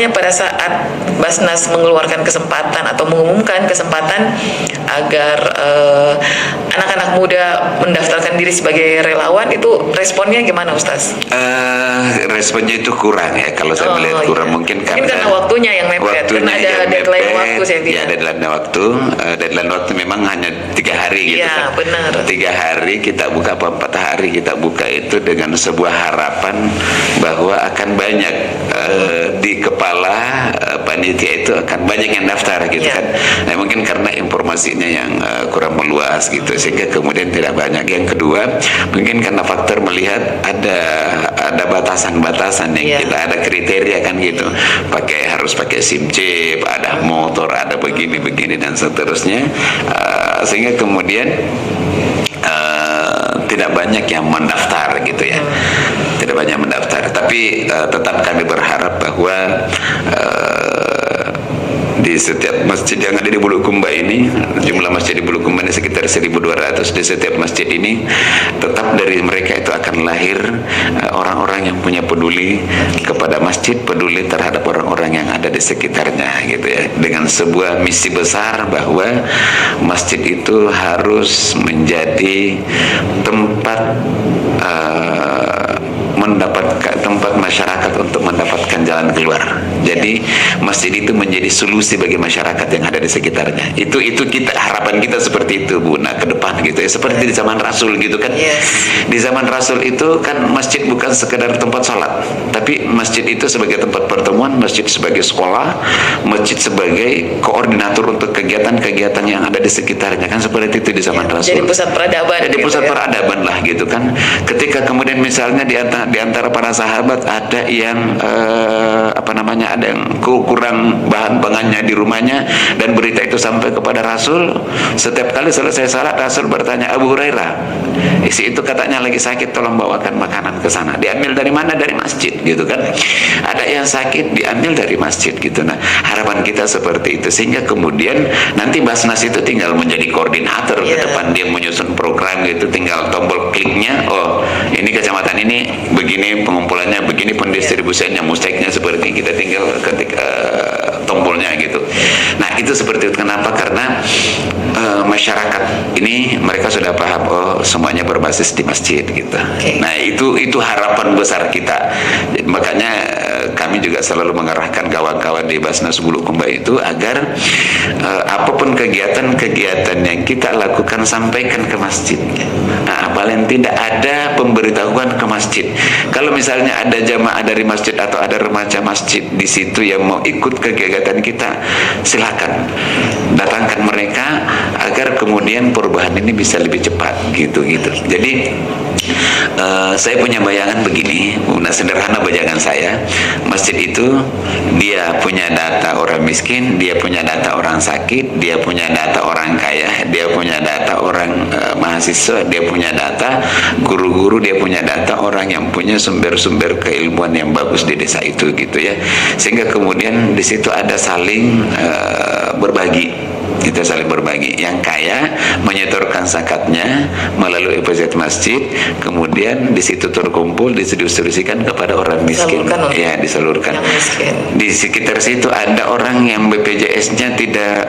pada saat Basnas mengeluarkan kesempatan atau mengumumkan kesempatan agar anak-anak muda mendaftarkan diri sebagai relawan, itu responnya gimana, Ustaz? Responnya itu kurang ya, kalau saya melihat kurang. Iya. Mungkin karena waktunya yang mepet, karena ada yang deadline mepet. waktu, saya Ya, bilang. deadline waktu memang hanya 3 hari gitu Iya, kan. benar. 3 hari kita buka, 4 hari kita buka, itu dengan sebuah harapan bahwa akan banyak di kepala panitia itu akan banyak yang daftar gitu Iya. kan. Nah, mungkin karena informasinya yang kurang meluas gitu, sehingga kemudian tidak banyak. Yang kedua, mungkin karena faktor melihat ada batasan-batasan yang Iya. kita ada kriteria kan gitu, harus pakai SIM chip, ada motor, ada begini dan seterusnya, sehingga kemudian tidak banyak yang mendaftar gitu ya, tidak banyak mendaftar. Tapi tetap kami berharap bahwa di setiap masjid yang ada di Bulukumba ini, jumlah masjid di Bulukumba ini sekitar 1.200. Di setiap masjid ini tetap dari mereka itu akan lahir orang-orang yang punya peduli kepada masjid, peduli terhadap orang-orang yang ada di sekitarnya gitu ya, dengan sebuah misi besar bahwa masjid itu harus menjadi tempat tempat masyarakat untuk mendapatkan jalan keluar. Jadi masjid itu menjadi solusi bagi masyarakat yang ada di sekitarnya. Itu kita, harapan kita seperti itu, Bu. Nah, ke depan gitu ya, seperti di zaman Rasul gitu kan. Yes. Di zaman Rasul itu kan masjid bukan sekedar tempat sholat, tapi masjid itu sebagai tempat pertemuan, masjid sebagai sekolah, masjid sebagai koordinator untuk kegiatan-kegiatan yang ada di sekitarnya, kan seperti itu di zaman Rasul. Jadi pusat peradaban. Jadi gitu pusat ya. peradaban lah gitu kan. Ketika kemudian misalnya di antara para sahabat ada yang ada yang kurang bahan pangannya di rumahnya, dan berita itu sampai kepada Rasul. Setiap kali selesai salat, Rasul bertanya, Abu Hurairah, isi itu katanya lagi sakit, tolong bawakan makanan ke sana. Diambil dari mana? Dari masjid gitu kan. Ada yang sakit, diambil dari masjid gitu. Nah, harapan kita seperti itu, sehingga kemudian nanti Basnas itu tinggal menjadi koordinator ke depan, dia menyusun program gitu, tinggal tombol kliknya, oh ini kecamatan ini begini pengumpulannya, begini pendistribusiannya, mustaiknya seperti, kita tinggal ketik tombolnya gitu. Nah, itu seperti itu. Kenapa? Karena masyarakat ini mereka sudah paham, oh semuanya berbasis di masjid gitu. Nah, itu harapan besar kita. Jadi, makanya kami juga selalu mengarahkan kawan-kawan di Basnas Bulukumba itu agar apapun kegiatan-kegiatan yang kita lakukan, sampaikan ke masjid. Nah, paling tidak ada pemberitahuan ke masjid. Kalau misalnya ada jamaah dari masjid atau ada remaja masjid di situ yang mau ikut kegiatan kita, silakan datangkan mereka agar kemudian perubahan ini bisa lebih cepat gitu. Jadi saya punya bayangan begini, sederhana bayangan saya. Masjid itu dia punya data orang miskin, dia punya data orang sakit, dia punya data orang kaya, dia punya data orang mahasiswa, dia punya data guru-guru, dia punya data orang yang punya sumber-sumber keilmuan yang bagus di desa itu gitu ya. Sehingga kemudian di situ ada saling berbagi. Kita saling berbagi. Yang kaya menyetorkan zakatnya melalui FZ masjid, kemudian di situ terkumpul, didistribusikan kepada orang miskin. Ya, disalurkan. Di sekitar situ ada orang yang BPJS-nya tidak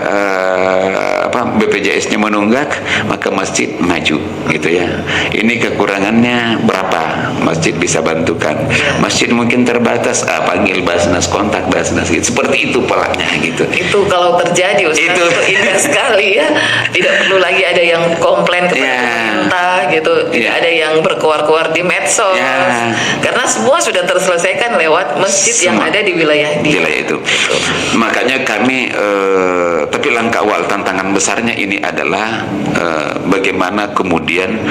BPJS-nya menunggak, maka masjid maju gitu ya. Ini kekurangannya berapa? Masjid bisa bantukan. Masjid mungkin terbatas, panggil Basnas, kontak Basnas gitu. Seperti itu polanya gitu. Itu kalau terjadi, Ustaz, indah sekali ya. Tidak perlu lagi ada yang komplain kepada pemerintah gitu. Tidak ada yang berkoar-koar di medsos. Karena semua sudah terselesaikan lewat masjid yang ada di wilayah itu. Makanya kami tapi langkah awal tantangan besarnya ini adalah bagaimana kemudian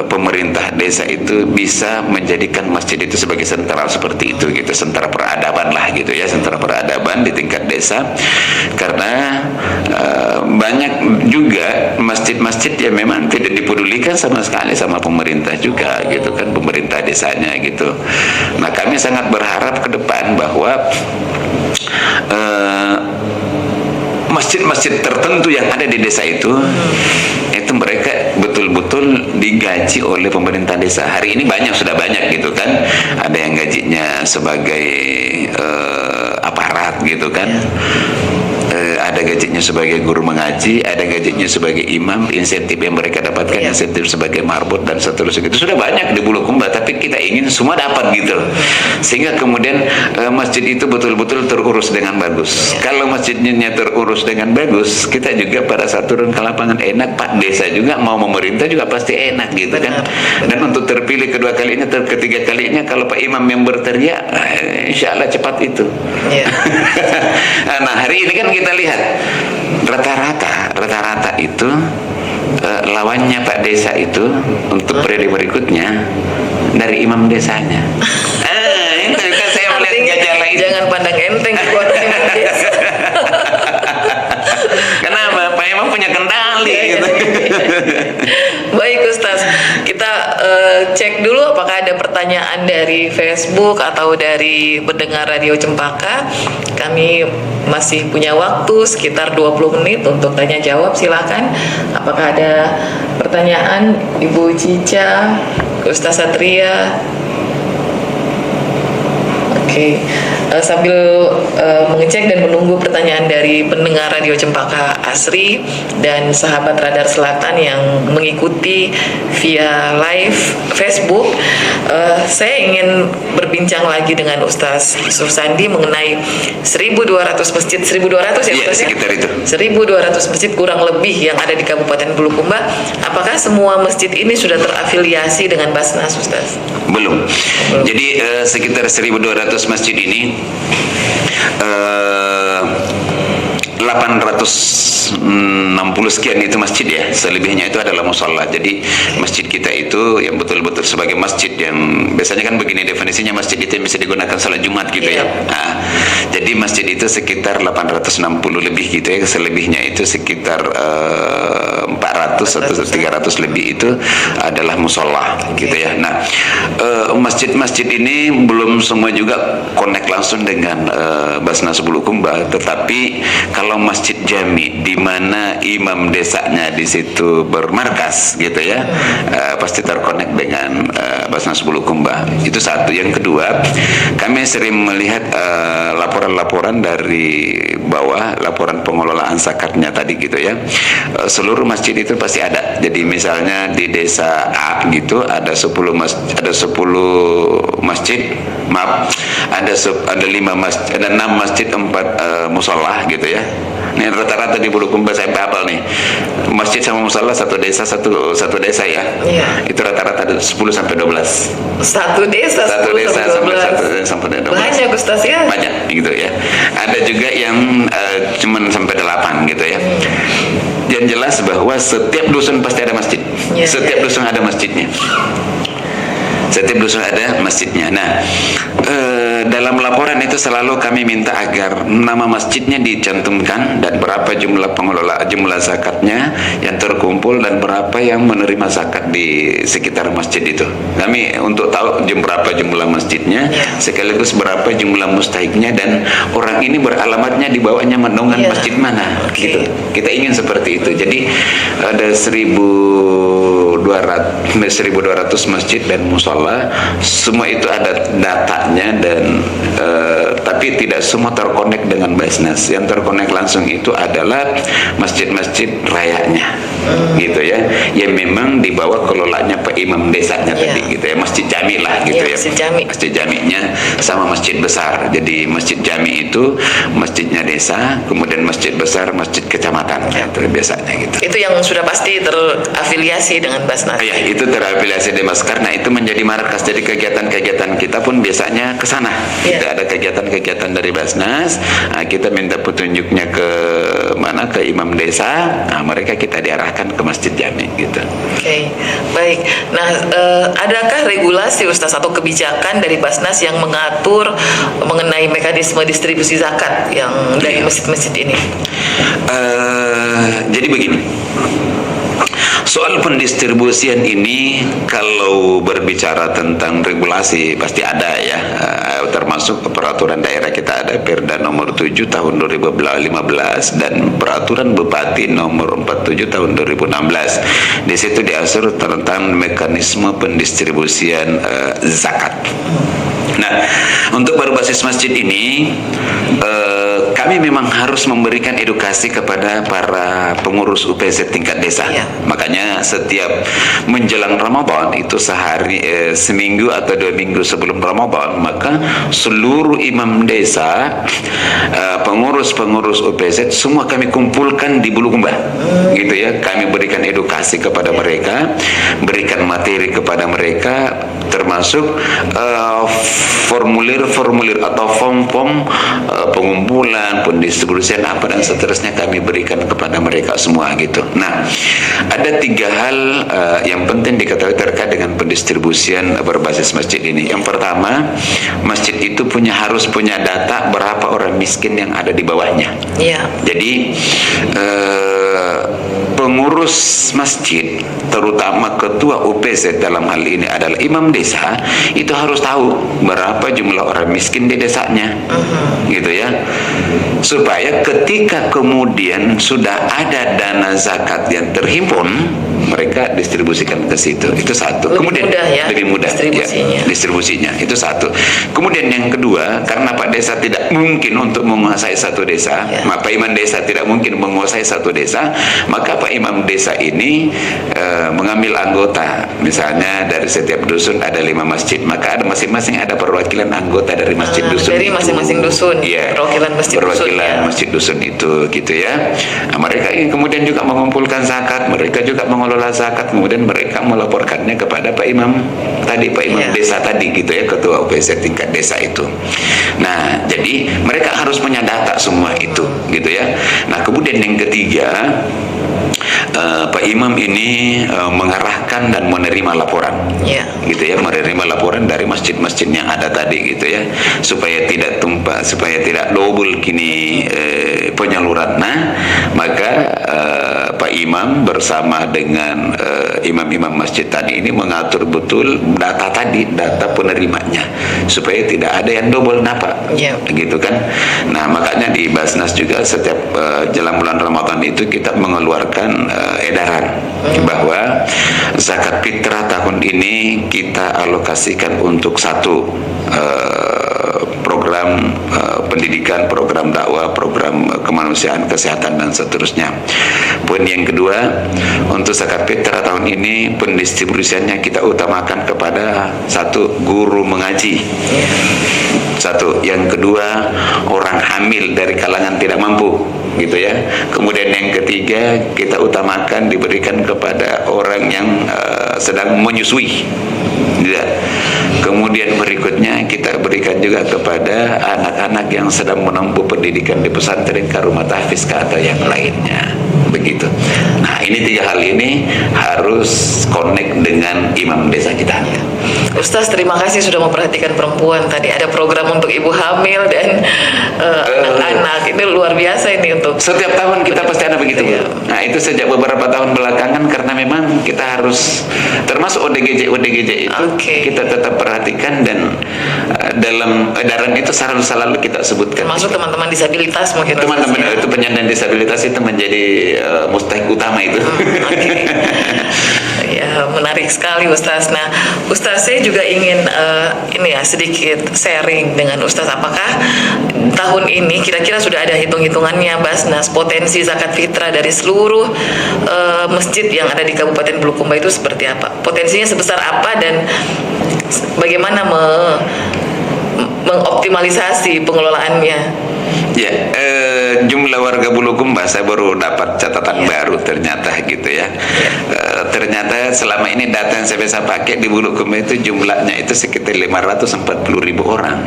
pemerintah desa itu bisa menjadikan masjid itu sebagai sentral seperti itu gitu, sentra peradaban lah gitu ya, sentra peradaban di tingkat desa. Karena banyak juga masjid-masjid yang memang tidak dipedulikan sama sekali sama pemerintah juga gitu kan, pemerintah desanya gitu. Nah, kami sangat berharap ke depan bahwa masjid-masjid tertentu yang ada di desa itu mereka betul-betul digaji oleh pemerintah desa. Hari ini sudah banyak gitu kan, ada yang gajinya sebagai aparat gitu kan, ada gajinya sebagai guru mengaji, ada gajinya sebagai imam, insentif yang mereka dapatkan insentif sebagai marbot dan seterusnya. Itu sudah banyak di Bulukumba, tapi kita ingin semua dapat gitu, sehingga kemudian masjid itu betul-betul terurus dengan bagus. Kalau masjidnya terurus dengan bagus, kita juga pada saat turun ke lapangan enak, Pak Desa juga mau memerintah juga pasti enak gitu kan. Dan untuk terpilih kedua kalinya, ketiga kalinya, kalau Pak Imam yang berteriak, insya Allah cepat itu. Nah, hari ini kan kita lihat rata-rata itu lawannya Pak Desa itu untuk periode berikutnya dari imam desanya. Itu kan saya melihat gejala itu. Jangan pandang enteng kekuatan imam desa. Kenapa? Pak Imam punya kendali gitu. Baik Ustaz, kita cek dulu apakah ada pertanyaan dari Facebook atau dari pendengar Radio Cempaka. Kami masih punya waktu sekitar 20 menit untuk tanya jawab, silakan. Apakah ada pertanyaan Ibu Cica, Ustaz Satria? Oke. Sambil mengecek dan menunggu pertanyaan dari pendengar Radio Cempaka Asri dan sahabat Radar Selatan yang mengikuti via live Facebook, saya ingin berbincang lagi dengan Ustaz Sursandi mengenai 1.200 masjid, 1.200 ya Ustaz? Sekitar itu. 1.200 masjid kurang lebih yang ada di Kabupaten Bulukumba. Apakah semua masjid ini sudah terafiliasi dengan Basnas, Ustaz? Belum. Jadi sekitar 1.200 masjid ini 860 sekian itu masjid ya, selebihnya itu adalah musola. Jadi masjid kita itu yang betul-betul sebagai masjid, yang biasanya kan begini definisinya, masjid itu yang bisa digunakan salat Jumat gitu ya. Nah, jadi masjid itu sekitar 860 lebih gitu ya, selebihnya itu sekitar 400 atau 300 lebih itu adalah musola gitu ya. Nah, masjid-masjid ini belum semua juga connect langsung dengan Basnas Bulukumba, tetapi kalau masjid jami di mana imam desanya di situ bermarkas gitu ya, pasti terkonek dengan Basnas Bulukumba. Itu satu. Yang kedua, kami sering melihat laporan-laporan dari bawah, laporan pengelolaan zakatnya tadi gitu ya. Seluruh masjid itu pasti ada. Jadi misalnya di desa A gitu ada 10 masjid, maaf, ada 5 masjid, ada 6 masjid, 4 musola gitu ya. Ini rata-rata di Bulukumba saya hafal nih, masjid sama musola satu desa ya. Itu rata-rata 10 sampai 12. Satu desa sampai 12. Banyak Ustaz ya. Banyak gitu ya. Ada juga yang cuman sampai 8 gitu ya. Yang jelas bahwa setiap dusun pasti ada masjid. Setiap dusun ada masjidnya. Setiap dusun ada masjidnya. Nah, dalam laporan itu selalu kami minta agar nama masjidnya dicantumkan dan berapa jumlah zakatnya yang terkumpul dan berapa yang menerima zakat di sekitar masjid itu. Kami untuk tahu berapa jumlah masjidnya, sekaligus berapa jumlah mustahiknya, dan orang ini beralamatnya di bawahnya naungan masjid mana gitu. Kita ingin seperti itu. Jadi ada 1.200 masjid dan musola, semua itu ada datanya, dan tapi Tapi tidak semua terkonek dengan Basnas. Yang terkonek langsung itu adalah masjid-masjid rayanya, gitu ya, yang memang di bawah kelolanya Pak Imam desanya tadi, gitu ya, masjid jami lah, gitu ya, Masjid jami. Masjid jaminya sama masjid besar. Jadi masjid jami itu masjidnya desa, kemudian masjid besar masjid kecamatan, itu biasanya gitu. Itu yang sudah pasti terafiliasi dengan Basnas. Ya, itu terafiliasi Demas karena itu menjadi markas. Jadi kegiatan-kegiatan kita pun biasanya ke sana. Iya. Kita ada kegiatan-kegiatan dari Basnas, kita minta petunjuknya ke mana, ke imam desa, mereka kita diarahkan ke masjid jami gitu. Oke, baik. Nah, adakah regulasi Ustaz atau kebijakan dari Basnas yang mengatur mengenai mekanisme distribusi zakat yang dari masjid-masjid ini? Jadi begini, soal pendistribusian ini kalau berbicara tentang regulasi pasti ada ya, termasuk peraturan daerah kita ada Perda nomor 7 tahun 2015 dan peraturan Bupati nomor 47 tahun 2016. Di situ diatur tentang mekanisme pendistribusian zakat. Nah, untuk berbasis masjid ini kami memang harus memberikan edukasi kepada para pengurus UPZ tingkat desa. Ya. Makanya setiap menjelang Ramadan itu seminggu atau 2 minggu sebelum Ramadan, maka seluruh imam desa, pengurus-pengurus UPZ semua kami kumpulkan di Bulukumba, gitu ya. Kami berikan edukasi kepada mereka, berikan materi kepada mereka, termasuk formulir-formulir atau form-form pengumpulan, pendistribusian apa dan seterusnya kami berikan kepada mereka semua gitu. Nah, ada 3 hal yang penting diketahui terkait dengan pendistribusian berbasis masjid ini. Yang pertama, masjid itu harus punya data berapa orang miskin yang ada di bawahnya. Iya. Jadi pengurus masjid, terutama ketua UPZ dalam hal ini adalah imam desa, itu harus tahu berapa jumlah orang miskin di desanya, gitu ya, supaya ketika kemudian sudah ada dana zakat yang terhimpun, mereka distribusikan ke situ. Itu satu. Lebih mudah ya, lebih mudah distribusinya. ya, distribusinya. Itu satu. Kemudian yang kedua, karena Pak Desa tidak mungkin untuk menguasai satu desa, Pak Imam Desa tidak mungkin menguasai satu desa, maka Pak Imam Desa ini mengambil anggota. Misalnya dari setiap dusun ada 5 masjid, maka ada masing-masing ada perwakilan anggota dari masjid dusun. Dari masing-masing dusun. Iya. Perwakilan masjid dusun. Masjid dusun itu, gitu ya. Nah, mereka kemudian juga mengumpulkan zakat, mereka juga mengelola zakat, kemudian mereka melaporkannya kepada Pak Imam tadi, Pak Imam desa tadi, gitu ya, ketua UPZ tingkat desa itu. Nah, jadi mereka harus punya data semua itu, gitu ya. Nah, kemudian yang ketiga, Pak Imam ini mengarahkan dan menerima laporan, gitu ya, menerima laporan dari masjid-masjid yang ada tadi, gitu ya, supaya tidak tumpah, supaya tidak double kini penyaluran. Nah, maka Pak Imam bersama dengan imam-imam masjid tadi ini mengatur betul data tadi, data penerimanya, supaya tidak ada yang double napa, gitu kan. Nah, makanya di Basnas juga setiap jelang bulan Ramadan itu kita mengeluarkan edaran bahwa zakat fitrah tahun ini kita alokasikan untuk satu program pendidikan, program dakwah, program kemanusiaan, kesehatan dan seterusnya. Poin yang kedua, untuk zakat fitrah tahun ini pendistribusiannya kita utamakan kepada satu, guru mengaji. Satu, yang kedua, orang hamil dari kalangan tidak mampu, gitu ya. Kemudian yang ketiga, kita utamakan diberikan kepada orang yang sedang menyusui, ya. Kemudian berikutnya kita berikan juga kepada anak-anak yang sedang menempuh pendidikan di pesantren, ke rumah tahfiz atau yang lainnya, begitu. Nah, ini 3 hal ini harus connect dengan imam desa kita. Ustaz, terima kasih sudah memperhatikan perempuan. Tadi ada program untuk ibu hamil dan anak-anak. Ini luar biasa ini untuk setiap tahun kita pasti ada begitu. Ya. Nah, itu sejak beberapa tahun belakangan, karena memang kita harus, termasuk ODGJ itu kita tetap perhatikan, dan dalam edaran itu selalu kita sebutkan. Termasuk teman-teman disabilitas mungkin. Teman-teman itu penyandang disabilitas itu menjadi mustahik utama itu. Ya, menarik sekali Ustaz. Nah, Ustaz saya juga ingin ini ya sedikit sharing dengan Ustaz. Apakah tahun ini kira-kira sudah ada hitung-hitungannya Basnas potensi zakat fitrah dari seluruh masjid yang ada di Kabupaten Bulukumba itu seperti apa? Potensinya sebesar apa dan bagaimana mengoptimalisasi pengelolaannya? Ya, jumlah warga Bulukumba saya baru dapat catatan baru ternyata gitu ya. Ternyata selama ini data yang saya bisa pakai di Bulukumba itu jumlahnya itu sekitar 540.000 orang.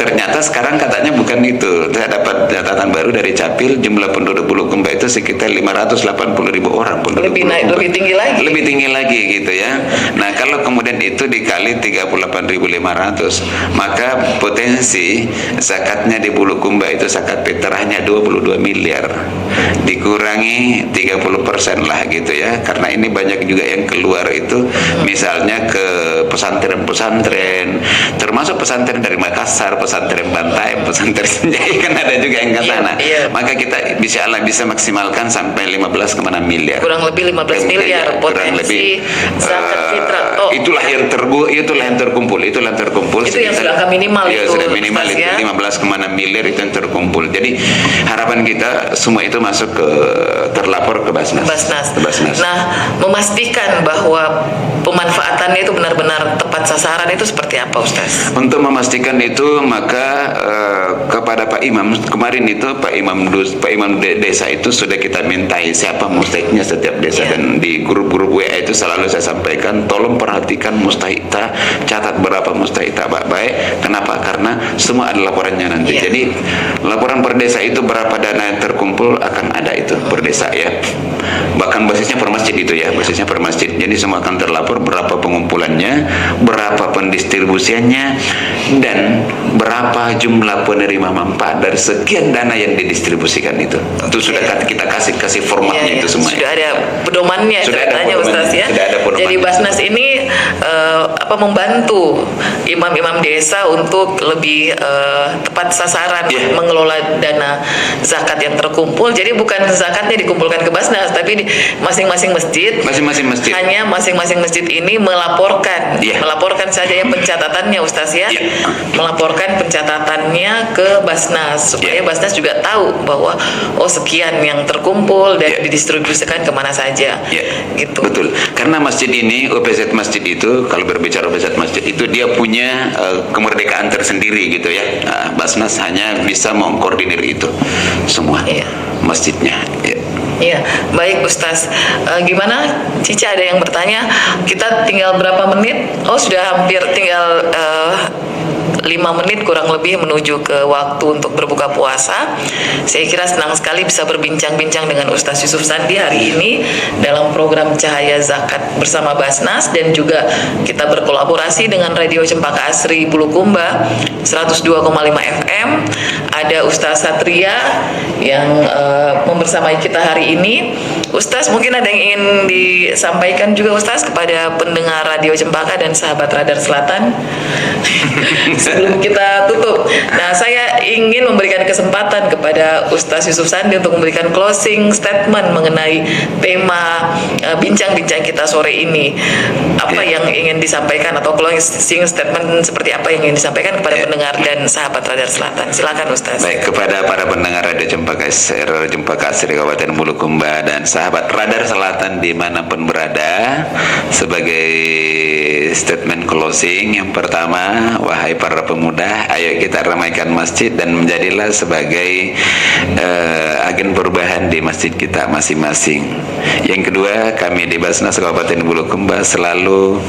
Ternyata sekarang katanya bukan itu. Saya dapat catatan baru dari Capil, jumlah penduduk Bulukumba itu sekitar 580.000 orang. Lebih tinggi lagi. Lebih tinggi lagi gitu ya. Nah, kalau kemudian itu dikali 38.500, maka potensi zakatnya di Bulukumba itu zakat fitrahnya 22 miliar. Dikurangi 30% lah gitu ya. Karena ini banyak juga yang keluar itu misalnya ke pesantren-pesantren, termasuk pesantren dari Makassar, pesantren Bantaeng, pesantren Senjai, kan ada juga yang ke sana. Maka kita bisa maksimalkan sampai 15,6 miliar. Kurang lebih 15 miliar potensi zakat fitrah. Itulah yang terkumpul. Itu yang sudah angka minimal ya, itu. Sudah minimal itu ya? 15,6 miliar itu yang terkumpul. Jadi harapan kita semua itu masuk ke terlapor ke Basnas. Nah, memastikan bahwa pemanfaatannya itu benar-benar tepat sasaran itu seperti apa, Ustaz? Untuk memastikan itu maka kepada Pak Imam kemarin itu Pak Imam desa itu sudah kita mintai siapa mustahiknya setiap desa dan di grup-grup WA itu selalu saya sampaikan tolong perhatikan mustahita, catat berapa mustahita baik. Kenapa? Karena semua ada laporannya nanti. Jadi laporan per desa itu berapa dana yang terkumpul akan ada itu per desa ya. Bahkan basisnya per masjid itu ya, basisnya per masjid. Jadi semua akan terlapor berapa pengumpulannya, berapa pendistribusiannya, dan berapa jumlah penerima manfaat dari sekian dana yang didistribusikan itu. Itu sudah kita kasih formatnya itu semua. Sudah ada pedomannya ceritanya Ustaz ya. Jadi Basnas ini membantu imam-imam desa untuk lebih tepat sasaran mengelola dana zakat yang terkumpul. Jadi bukan zakatnya dikumpulkan ke Basnas, tapi di masing-masing masjid. Hanya masing-masing masjid ini melaporkan saja yang pencatatannya Ustaz ya. Melaporkan pencatatannya ke Basnas supaya Basnas juga tahu bahwa sekian yang terkumpul dan didistribusikan kemana saja. Gitu. Betul. Karena masjid ini OPZ masjid itu kalau berbicara OPZ masjid itu dia punya kemerdekaan tersendiri gitu ya. Basnas hanya bisa mengkoordinir itu semua masjidnya. Iya, baik Ustaz. Gimana? Cica ada yang bertanya. Kita tinggal berapa menit? Sudah hampir tinggal 5 menit kurang lebih menuju ke waktu untuk berbuka puasa. Saya kira senang sekali bisa berbincang-bincang dengan Ustaz Yusuf Sandi hari ini dalam program Cahaya Zakat bersama Basnas, dan juga kita berkolaborasi dengan Radio Cempaka Asri Bulukumba 102,5 FM. Ada Ustaz Satria yang membersamai kita hari ini. Ustaz, mungkin ada yang ingin disampaikan juga Ustaz kepada pendengar Radio Cempaka dan sahabat Radar Selatan sebelum kita tutup. Nah, saya ingin memberikan kesempatan kepada Ustaz Yusuf Sandi untuk memberikan closing statement mengenai tema bincang-bincang kita sore ini. Apa yang ingin disampaikan atau closing statement seperti apa yang ingin disampaikan kepada pendengar dan sahabat Radar Selatan? Silakan Ustaz. Baik, kepada para pendengar Radio Cempaka Asri Kabupaten Bulukumba dan sahabat Radar Selatan dimanapun berada, sebagai statement closing yang pertama, wahai para pemuda, ayo kita ramaikan masjid dan menjadilah sebagai agen perubahan di masjid kita masing-masing. Yang kedua, kami di Basnas Kabupaten Bulukumba selalu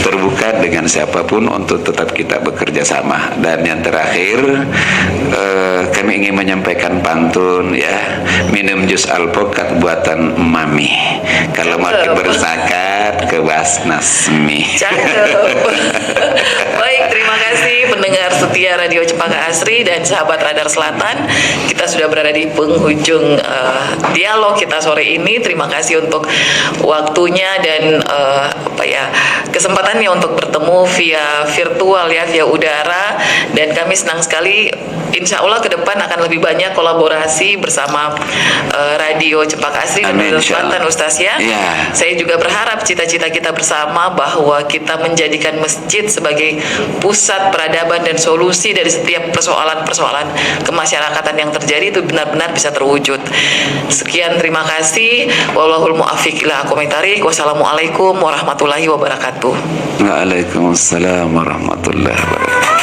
terbuka dengan siapapun untuk tetap kita bekerja sama. Dan yang terakhir, kami ingin menyampaikan pantun ya, minum jus alpukat buatan mami, kalau makin berzakat ke Basnas mi. Cakep. Baik terima kasih pendengar setia Radio Cempaka Asri dan sahabat Radar Selatan. Kita sudah berada di penghujung dialog kita sore ini. Terima kasih untuk waktunya dan kesempatannya untuk bertemu via virtual ya, via udara. Dan kami senang sekali. Insya Allah ke depan akan lebih banyak kolaborasi bersama Radio Cempaka Asri dan Radio Selatan, Ustaz ya. Saya juga berharap cita-cita kita bersama bahwa kita menjadikan masjid sebagai pusat peradaban dan solusi dari setiap persoalan-persoalan kemasyarakatan yang terjadi itu benar-benar bisa terwujud. Sekian, terima kasih. Wallahul muwaffiq ila aqwamit thoriq. Wassalamualaikum warahmatullahi wabarakatuh. Waalaikumsalam warahmatullahi wabarakatuh.